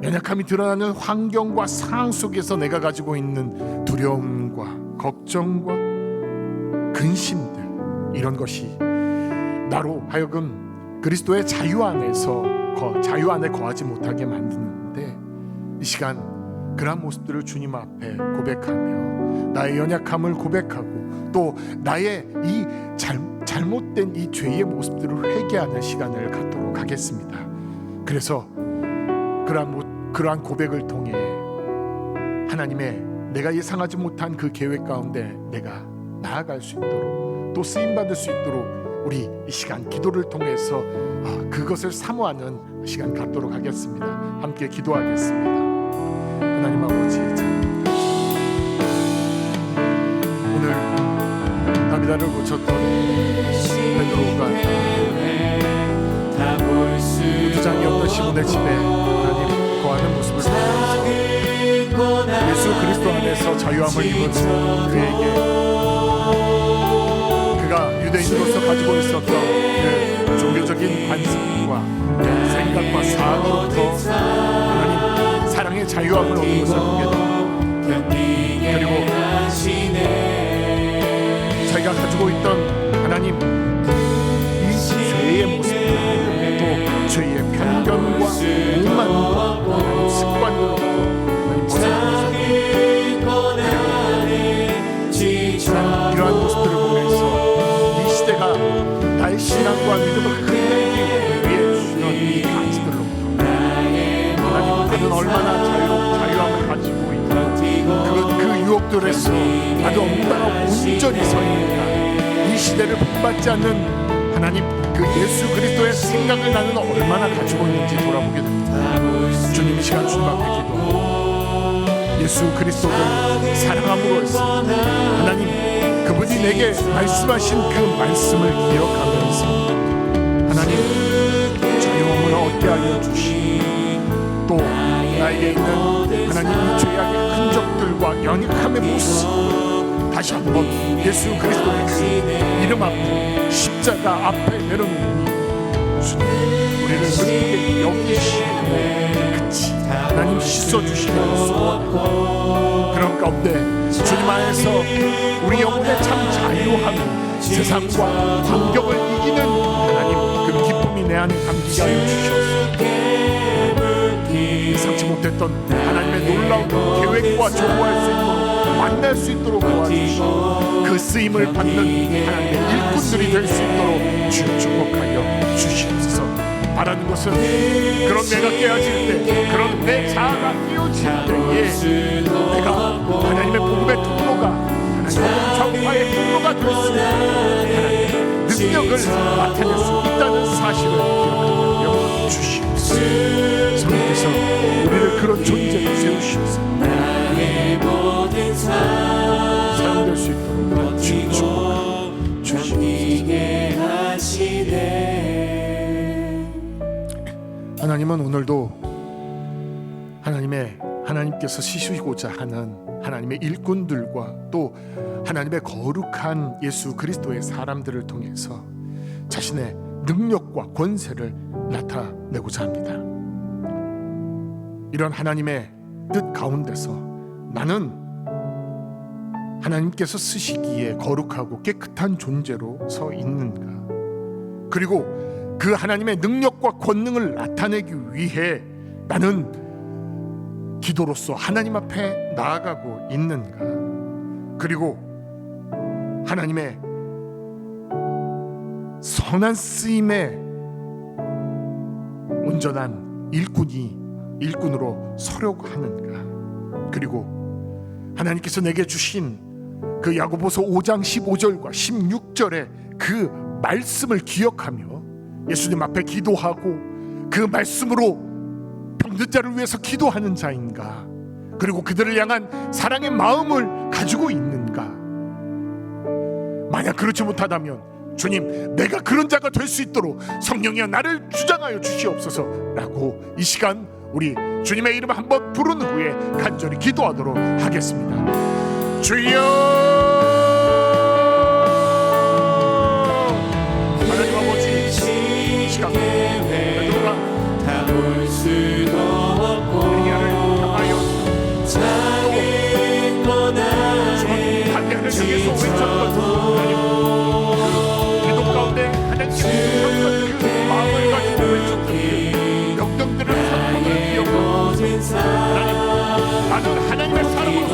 연약함이 드러나는 환경과 상황 속에서 내가 가지고 있는 두려움과 걱정과 근심들 이런 것이 나로 하여금 그리스도의 자유 안에서 자유 안에 거하지 못하게 만드는데 이 시간 그러한 모습들을 주님 앞에 고백하며 나의 연약함을 고백하고 또 나의 이 잘못된 이 죄의 모습들을 회개하는 시간을 갖도록 하겠습니다. 그래서 그러한 고백을 통해 하나님의 내가 예상하지 못한 그 계획 가운데 내가 나아갈 수 있도록 또 쓰임받을 수 있도록 우리 이 시간 기도를 통해서 그것을 사모하는 시간 갖도록 하겠습니다. 함께 기도하겠습니다. 하나님 아버지 오늘 다비다를 고쳤던 베드로가 부장이었던 시몬의 집에 하나님 거하는 모습을 보면서 예수 그리스도 안에서 자유함을 입은 그에게 그가 유대인으로서 가지고 있었던 그 종교적인 관습과 생각과 사고로부터 하나님 사랑의 자유함을 얻는 것을 보게 됩니다. 그리고 자기가 가지고 있던 하나님 이 죄의 모습들 또 죄의 편견과 오만과 습관으로부터 하나님 벗어나서 이러한 모습들을 보면서 이 시대가 나의 신앙과 믿음을 흔들기 위해 주시는 이 가치들로부터 하나님 나는 얼마나 자유함을 가지고 있고 그 유혹들에서 나도 얼마나 온전히 서 있는가 이 시대를 본받지 않는 하나님 그 예수 그리스도의 생각을 나는 얼마나 가지고 있는지 돌아보게 됩니다. 주님 이 시간 주님 앞에 기도하고 예수 그리스도를 사랑함으로써 하나님 그분이 내게 말씀하신 그 말씀을 기억하면서 하나님 자유함을 얻게 하여 주시고 또 나에게 있는 하나님 이 죄악의 흔적들과 연약함의 모습 다시 한번 예수 그리스도의 그 이름 앞에 십자가 앞에 내려놓으니 주님 우리를 기쁘게 여기시고 끝이 하나님 씻어주시기를 소원하고 그런 가운데 주님 안에서 우리 영혼의 참 자유함이 세상과 환경을 이기는 하나님 그 기쁨이 내 안에 담기게 하여 주시옵소서. 예상치 못했던 하나님의 놀라운 계획과 조우할 수 있도록 만날 수 있도록 도와주시고 그 쓰임을 받는 하나님의 일꾼들이 될 수 있도록 주여 축복하여 주시옵소서. 바라는 것은 그런 내가 깨어질 때 그런 내 자아가 깨어질 때에 내가 하나님의 복음의 통로가 하나님의 전파의 통로가 될 수 있는 하나님의 능력을 나타낼 수 있다는 사실을 기억하여 주시옵소서. 성령께서 우리를 그런 존재로 세우시옵소서. 나의 모든 삶 사용될 수 있도록 버티고 견디게 하시네. 하나님은 오늘도 하나님께서 쓰시고자 하는 하나님의 일꾼들과 또 하나님의 거룩한 예수 그리스도의 사람들을 통해서 자신의 능력과 권세를 나타내고자 합니다. 이런 하나님의 뜻 가운데서 나는 하나님께서 쓰시기에 거룩하고 깨끗한 존재로 서 있는가, 그리고 그 하나님의 능력과 권능을 나타내기 위해 나는 기도로서 하나님 앞에 나아가고 있는가, 그리고 하나님의 선한 쓰임에 온전한 일꾼으로 서려고 하는가, 그리고 하나님께서 내게 주신 그 야고보서 5장 15절과 16절의 그 말씀을 기억하며 예수님 앞에 기도하고 그 말씀으로 병든 자를 위해서 기도하는 자인가, 그리고 그들을 향한 사랑의 마음을 가지고 있는가. 만약 그렇지 못하다면 주님, 내가 그런 자가 될 수 있도록 성령이여 나를 주장하여 주시옵소서 라고 이 시간 우리 주님의 이름을 한번 부른 후에 간절히 기도하도록 하겠습니다. 주여, 하나님 아버지, 이 시간 베드로가 다 볼 수도 없고 작은 고난에 반대하는 중에서 외쳤던 기도 가운데 하나님께 그 마음을 가지고 외쳤던 그 명령들을 선포를 기억하고 하나님, 나는 하나님의 사람으로서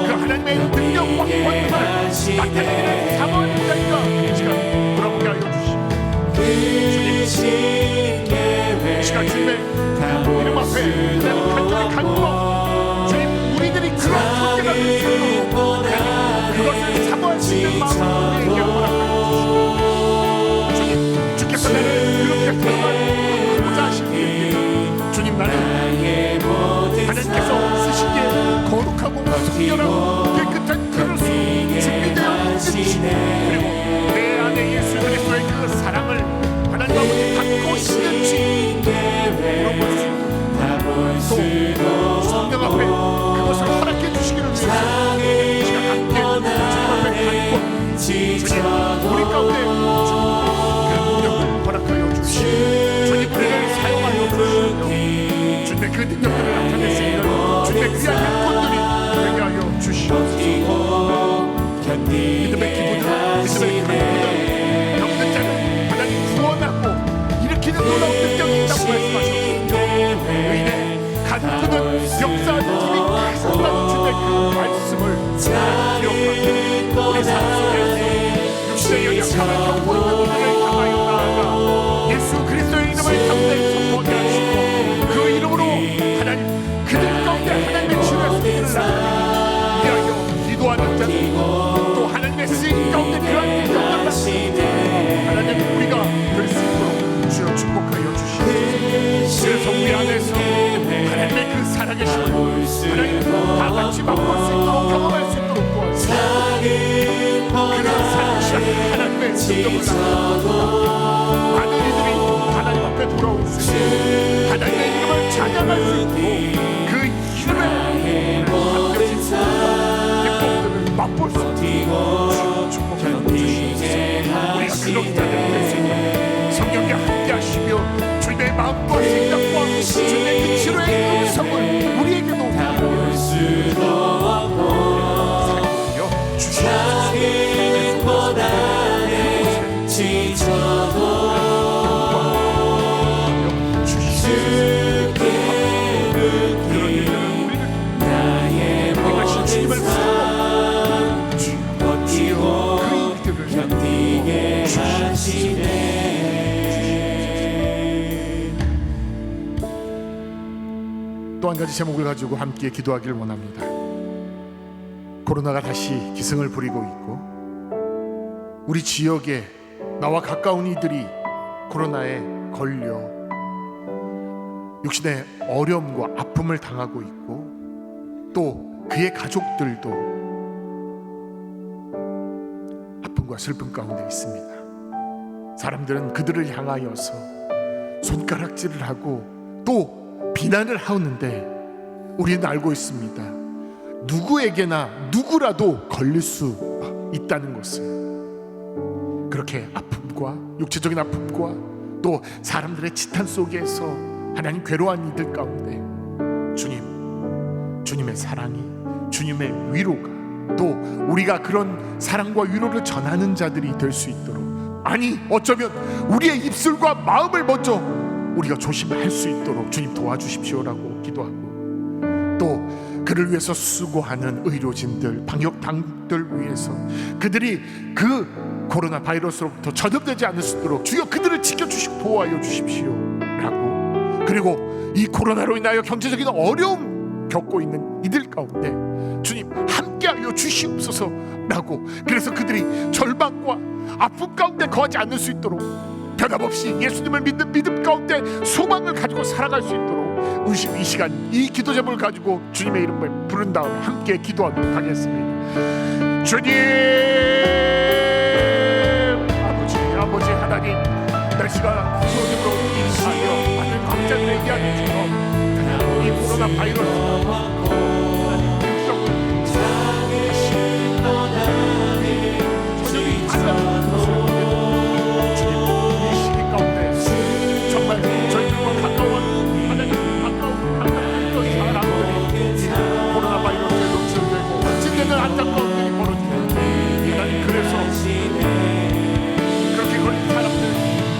그 하나님의 능력과 권능을 나타내는 사모하는 자니까 이 시간 돌아보게 하여 주시옵소서. 주님, 이 시간 주님의 이름 앞에 하나님 간절히 간구하고 주님, 우리들이 그런 존재가 될 수 있도록 그것을 사모할 수 있는 마음을 우리에게 허락하여 주시옵소서. 주님, 주께서 나를 그렇게 사랑하고자 하시기에 주님, 나는 하나님께서 쓰시기에 거룩하고 성결하고 깨끗한 그릇으로 준비되어 있는지, 그리고 내 안에 예수 그리스도의 그 사랑을 하나님 아버지 받고 있는지 물어볼 수 있고, 또 성령 앞에 그것을 허락해 주시기를 위해서 이 시간 함께 주님 앞에 간구, 주님 우리 가운데 그 능력을 허락하여 주시고 주님 우리를 사용하여 주시며 주님의 그 능력들을 나타낼 수 있는 주님의 귀한 일꾼들이 되게 하여 주시옵소서. 믿음의 기부들, 믿음의 기부들, 병든 자를 하나님 구원하고 일으키는 놀라운 능력이 있다고 말씀하셨습니다. 의인의 간구는 역사하는 힘이 크다는 주님의 그 말씀을 기억하고 우리 삶 속에서 육신의 연약함을 겪고 있는 우리를 향하여 나아가 예수 그리스도의 이름을 담대히 선포하게 하시고 그 이름으로 하나님 그들 가운데 하나님의 치유의 손길을 나타내기 위하여 기도하는 자들, 또 하나님의 쓰임 가운데 그러한 능력을 나타내는 하나님 우리가 될 수 있도록 주여 축복하여 주시옵소서. 그래서 우리 안에서 하나님의 그 살아계심을 하나님 다 같이 맛볼 수 있도록 경험할 수 있도록 도와주시옵소서. 그런 살아계신 하나님의 능력을 나타내고 많은 이들이 하나님 앞에 돌아올 수 있고 하나님의 이름을 찬양할 수 있고 그 이름의 감격이 기쁨들을 맛볼 수 있도록 축복하여 주시옵소서. 우리가 그런 자들이 될 수 있는 성령이 함께 하시며 주님의 마음과 생각과 주님의 그 치료의 음성을 우리에게도 볼 수도 없고 작은 고난에 지쳐도 주께 맡긴 나의 모든 삶 버티고 견디게 하시네. 또 한 가지 제목을 가지고 함께 기도하기를 원합니다. 코로나가 다시 기승을 부리고 있고 우리 지역에 나와 가까운 이들이 코로나에 걸려 육신의 어려움과 아픔을 당하고 있고 또 그의 가족들도 아픔과 슬픔 가운데 있습니다. 사람들은 그들을 향하여서 손가락질을 하고 또 비난을 하는데 우리는 알고 있습니다. 누구에게나 누구라도 걸릴 수 있다는 것을. 그렇게 아픔과 육체적인 아픔과 또 사람들의 지탄 속에서 하나님 괴로워한 이들 가운데 주님의 사랑이, 주님의 위로가 또 우리가 그런 사랑과 위로를 전하는 자들이 될 수 있도록, 아니 어쩌면 우리의 입술과 마음을 먼저 우리가 조심할 수 있도록 주님 도와주십시오라고 기도하고, 또 그를 위해서 수고하는 의료진들, 방역당국들 위해서 그들이 그 코로나 바이러스로부터 전염되지 않을 수 있도록 주여 그들을 지켜주시고 보호하여 주십시오라고, 그리고 이 코로나로 인하여 경제적인 어려움 겪고 있는 이들 가운데 주님 함께하여 주시옵소서라고, 그래서 그들이 절망과 아픔 가운데 거하지 않을 수 있도록 변함없이 예수님을 믿는 믿음 가운데 소망을 가지고 살아갈 수 있도록 이 시간 이 기도 제목을 가지고 주님의 이름을 부른 다음에 함께 기도하도록 하겠습니다. 주님, 아버지 하나님, 날씨가 추워짐으로 인하여 많은 강자들의 이야기처럼 이 코로나 바이러스가 안타까운 일이 벌어지네. 하나님, 그래서 그렇게 걸린 사람들,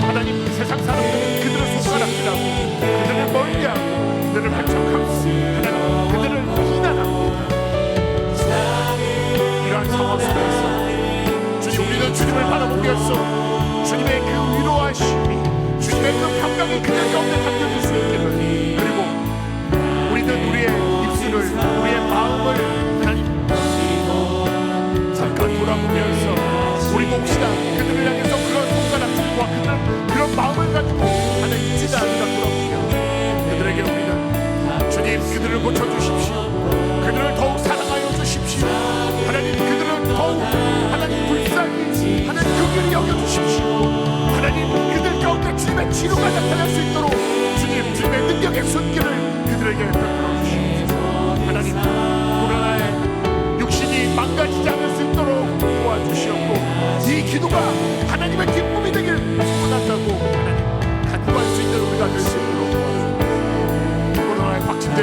하나님 세상 사람들은 그들을 손가락질하고 그들을 멀리하고 그들을 배척하고 하나님 그들을 비난합니다. 이러한 상황 속에서 주님, 우리는 주님을 바라보겠소. 주님의 그 위로하심이, 주님의 그 평강이 그들 가운데 담겨질 수 있기를, 그리고 우리는 우리의 입술을, 우리의 마음을 돌아보면서 우리도 혹시나 그들을 향해서 그런 손가락질과 그런 마음을 가지고 하나님 잊지도 않으라 돌아보며 그들에게 우리는 주님 그들을 고쳐주십시오. 그들을 더욱 사랑하여 주십시오. 하나님 그들을 더욱 하나님 불쌍히 하나님 긍휼히 여겨주십시오. 하나님 그들 가운데 주님의 치료가 나타날 수 있도록 주님의 능력의 손길을 그들에게 베풀어 주십시오. 하나님 코로나에 육신이 망가지지 않을 수 있도록 도와주시옵고, 이 기도가 하나님의 기쁨이 되길 소원한다고 하나님 간구할 수 있는 우리가 될 수 있도록 도와주시옵소서. 코로나에 확진된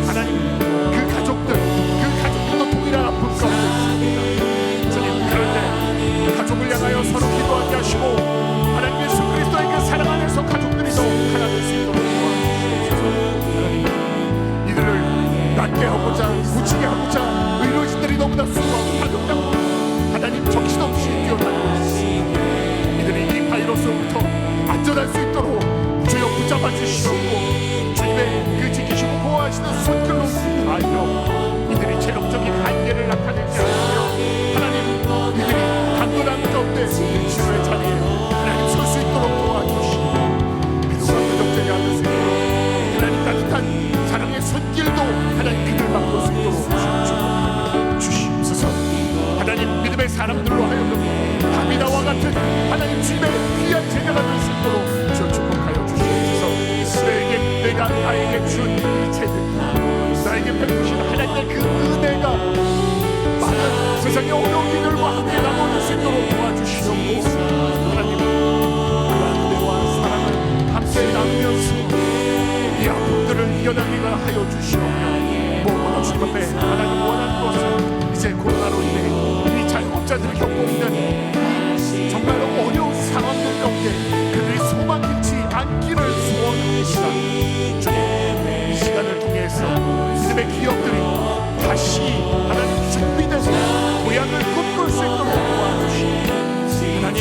하나님 그 가족들도 동일한 아픔 가운데 있습니다. 주님, 그런데 가족을 향하여 서로 기도하게 하시고 하나님 예수 그리스도의 그 사랑 안에서 가족들이 더 하나 될 수 있도록 도와주시옵소서. 하나님 이들을 낫게 하고자, 고치게 하고자 의료진들이 너무나 수고하고 파격당하고 하나님 정신없이 뛰어다니고 있습니다. 이들이 이 바이러스로부터 안전할 수 있도록 주여 붙잡아 주시옵고, 주님의 그 지키시고 보호하시는 손길로 다하여 이들이 체력적인 한계를 나타내지 않으며 하나님 이들이 강건한 가운데 치료의 자리에 하나님 설 수 있도록 도와주시고, 기도가 부족되지 않을 수 있도록 하나님 따뜻한 사랑의 손길도 하나님 그들 맡을 수 있도록 주시옵소서. 하나님 믿음의 사람들로 하여금 다비다와 같은 하나님 주님의 귀한 제자가 될 수 있도록 주여 축복하여 주시옵소서. 내가 나에게 준 이 제들, 나에게 베푸신 하나님의 그 은혜가 많은 세상의 어려운 이들과 함께 나눠줄 수 있도록 도와주시옵고, 하나님 그러한 은혜와 사랑을 함께 나누면서 이 아픔들을 이겨나가게 하여 주시옵며, 무엇보다 주님 앞에 하나님 원하는 것은 이제 코로나로 인해 이 자영업자들이 겪고 있는 정말 어려운 상황들 가운데 그들이 소망 잃지 않기를 소원합니다. 주님, 이 시간을 통해서 믿음의 기업들이 다시 하나님 준비된 모양을 꿈꿀 수 있도록 도와주시고, 하나님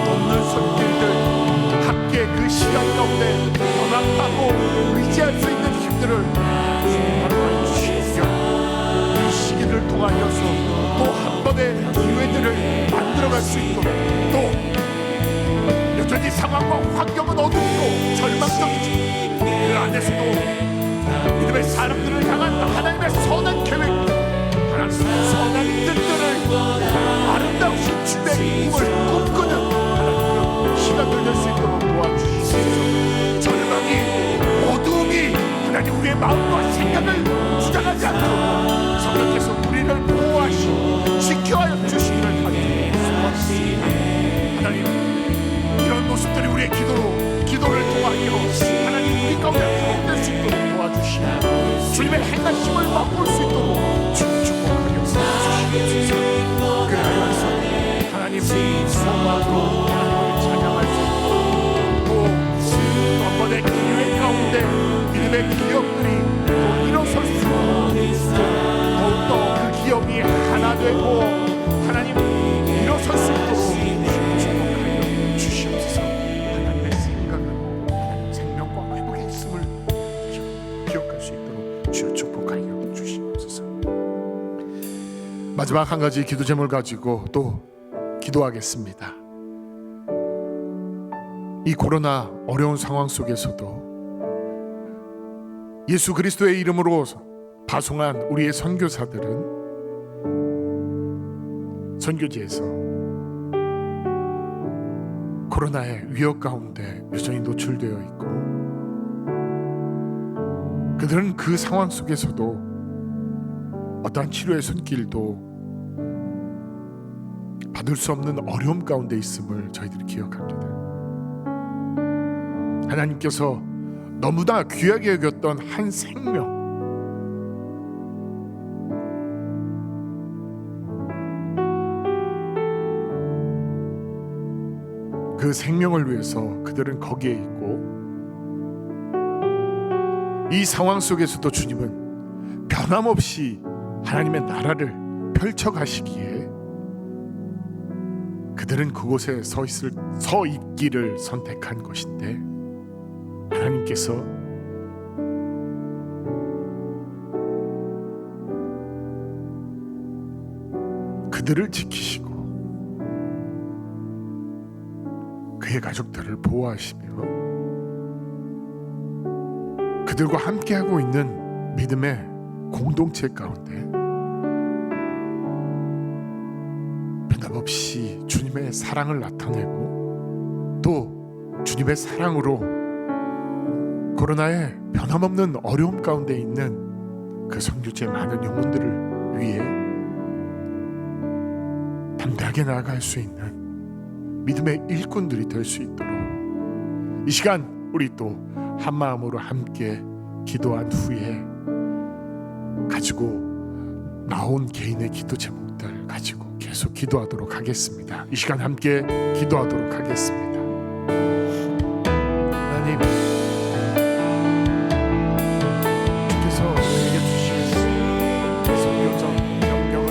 돕는 손길들 함께 그 시간 가운데 연합하고 의지할 수 있는 힘들을 바로 주시며, 이 시기를 통하여서 또 한 번의 기회들을 만들어갈 수 있도록, 또 비록 이 상황과 환경은 어둡고 절망적이지 그 안에서도 믿음의 사람들을 향한 하나님의 선한 계획, 하나님의 선한 뜻들을 아름다우신 주의 꿈을 꿈꾸는 하나님의 시간들 될 수 있도록 도와주시옵소서. 절망이 어둠이 하나님 우리의 마음과 생각을 주장하지 않도록 성령께서 우리를 보호하시고 지켜하여 주시기를 간절히 소원합니다. 하나님, 이런 모습들이 우리의 기도를 통하여 하나님 우리 가운데 회복될 수 있도록 도와주시고 주님의 행하심을 맛볼 수 있도록 축복하여 주시옵소서. 그 안에서 하나님 소망으로 하나님을 찬양할 수 있도록 또 한 번의 기회 가운데 믿음의 기업들이 또 일어설 수 있도록 더욱더 그 기업이 하나 되고 하나님 일어설 수 있도록 축복하여 주시옵소서. 하나님의 생각은 하나님 생명과 회복의 있음을 기억할 수 있도록 주여 축복하여 주시옵소서. 마지막 한 가지 기도 제목을 가지고 또 기도하겠습니다. 이 코로나 어려운 상황 속에서도 예수 그리스도의 이름으로 파송한 우리의 선교사들은 선교지에서 코로나의 위협 가운데 여전히 노출되어 있고 그들은 그 상황 속에서도 어떠한 치료의 손길도 받을 수 없는 어려움 가운데 있음을 저희들이 기억합니다. 하나님께서 너무나 귀하게 여겼던 한 생명, 그 생명을 위해서 그들은 거기에 있고 이 상황 속에서도 주님은 변함없이 하나님의 나라를 펼쳐가시기에 그들은 그곳에 서 있기를 선택한 것인데 하나님께서 그들을 지키시고 그의 가족들을 보호하시며 그들과 함께하고 있는 믿음의 공동체 가운데 변함없이 주님의 사랑을 나타내고 또 주님의 사랑으로 코로나의 변함없는 어려움 가운데 있는 그 선교지의 많은 영혼들을 위해 담대하게 나아갈 수 있는 믿음의 일꾼들이 될 수 있도록 이 시간 우리 또 한마음으로 함께 기도한 후에 가지고 나온 개인의 기도 제목들 가지고 계속 기도하도록 하겠습니다. 이 시간 함께 기도하도록 하겠습니다. 하나님, 주께서 우리에게 주신 선교적 명령을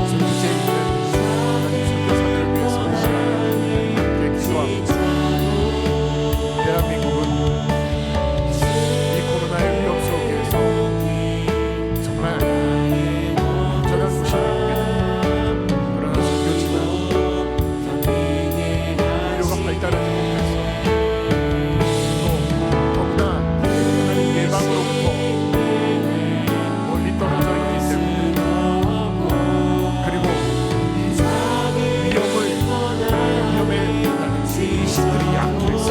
선교지에 있는 하나님 선교사들을 위해서 이 시간 함께 기도합니다. 대한민국은 이 코로나의 위협 속에서 정말 전한 소식을 보게 그러나 선교지나 의료가 발달하지 못해서 또 너무나 하나님 예방으로부터 멀리 떨어져 있기 때문에 그리고 이 위험에 이들이 약해서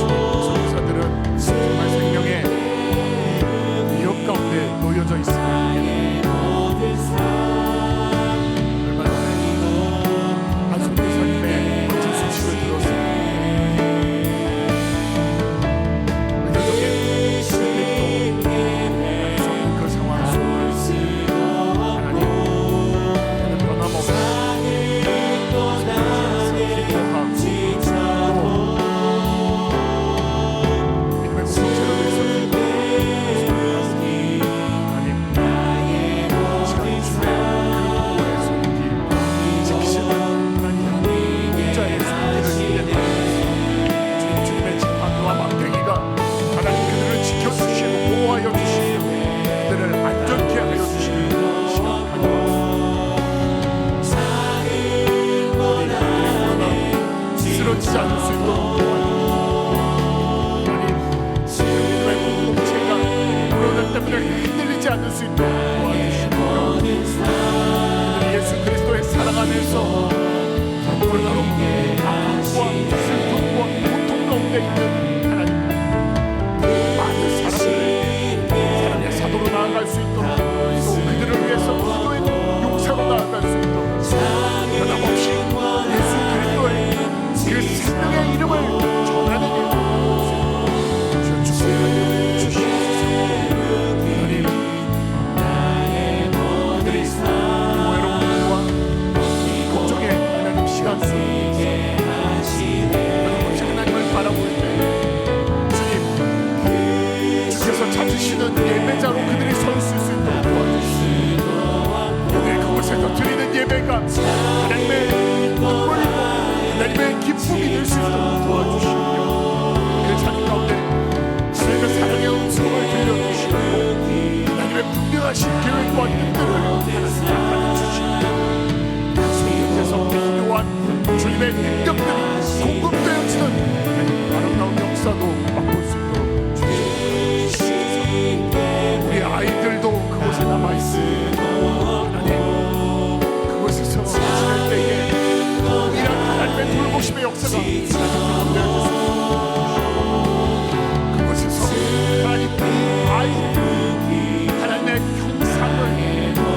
선교사들은 정말 생명의 위협 가운데 놓여져 있습니다. 얼마 전에 한 선교사님의 멋진 소식을 들었습니다. 의료적인 실패도 그 상황 속에서 하나님 그는 변함없이 기도하고 믿음의 공동체를 위해서 기도하고 하나님 빠지지 않을 수 있도록 도와주시고 예수 그리스도의 사랑 안에서 코로나로 아픔과 슬픔과 고통 가운데 있는 하나님, 많은 사람들을 사랑의 사도로 나아갈 수 있도록, 또 그들을 위해서 기도의 용사로 나아갈 수 있도록 변함없이 예수 그리스도의 그 생명의 이름을 전하는 일 축복하여 주시옵소서. 하나님, 그들이 외로움과 걱정의 하나님 시간 속에 하나님을 바라볼 때 주님, 주께서 찾으시는 예배자로 그들이 서 있을 수 있도록 도와주시옵소서. 오늘 그곳에서 드리는 예배가 하나님의 눈물이고 하나님의 기쁨이 될 수 있도록 도와주시며, 그 자리 가운데 하나님의 사랑의 음성을 들려주시고 하나님의 분명하신 계획과 뜻들을 하나님 나타내 주시고 그곳에서 필요한 주님의 능력들이 공급되어지는 하나님 아름다운 역사도 맛볼 수 있도록 주시옵소서. 우리 아이들도 그곳에 남아있으며 하나님, 그곳에서 지낼 때에 동일한 하나님의 돌보심의 역사가 되어졌습니다. 그곳에서 하나님 아이들 하나님의 형상을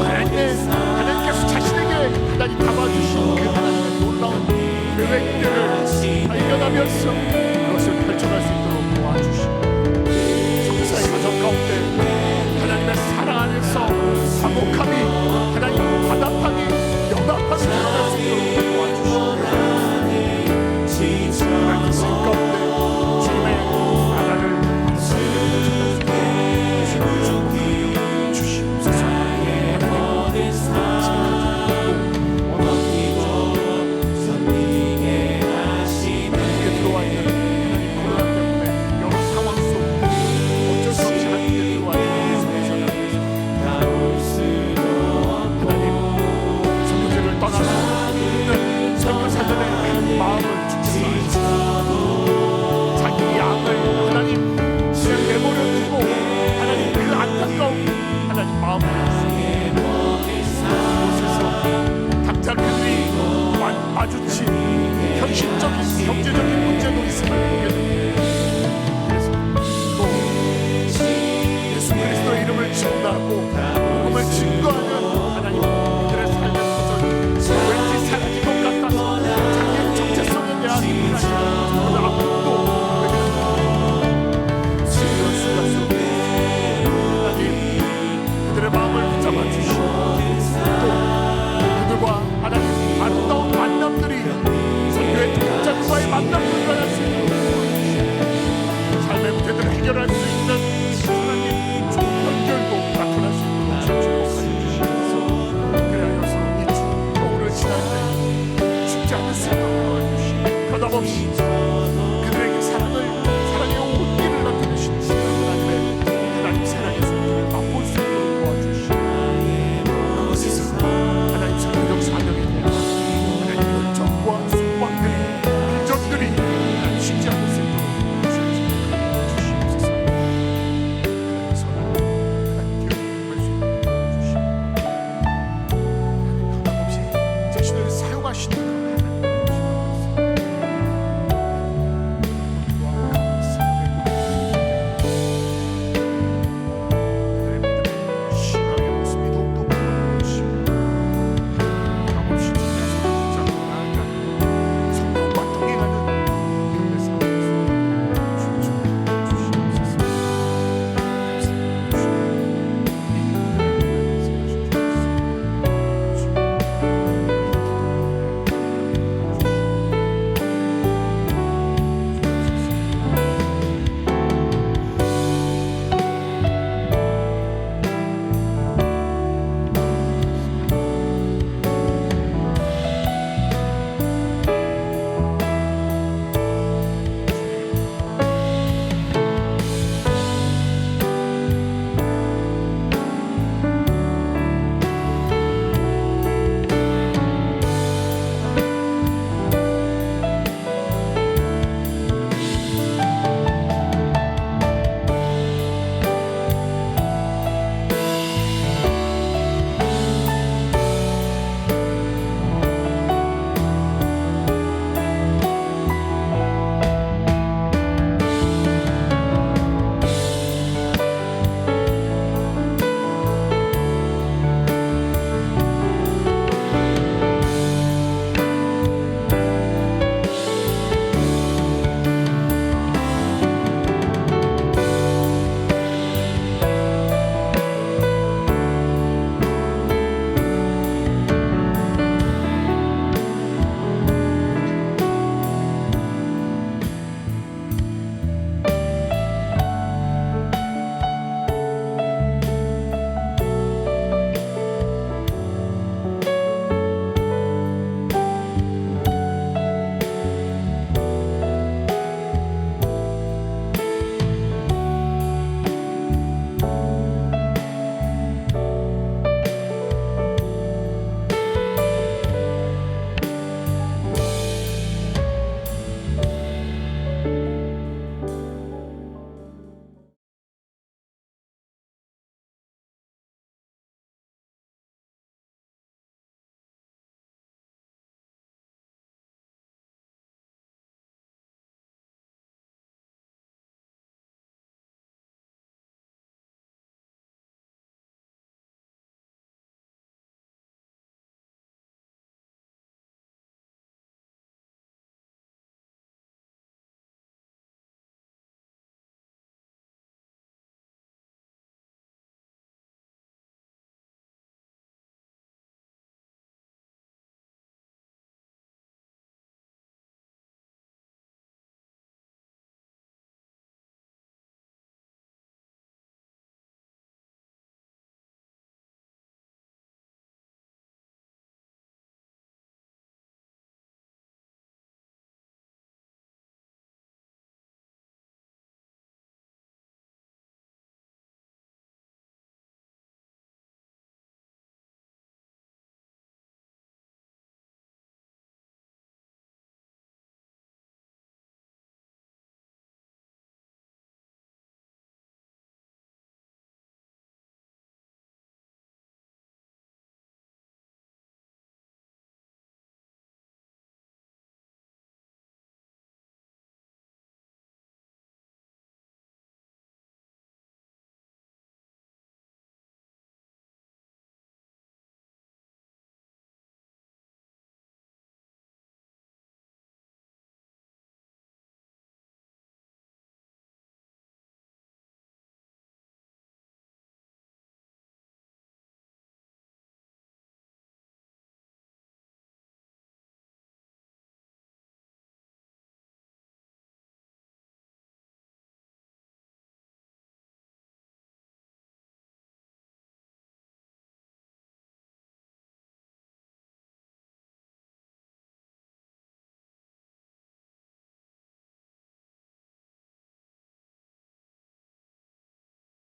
하나님께서 자신에게 하나님 담아주신 그 하나님의 놀라운 계획들을 발견하면서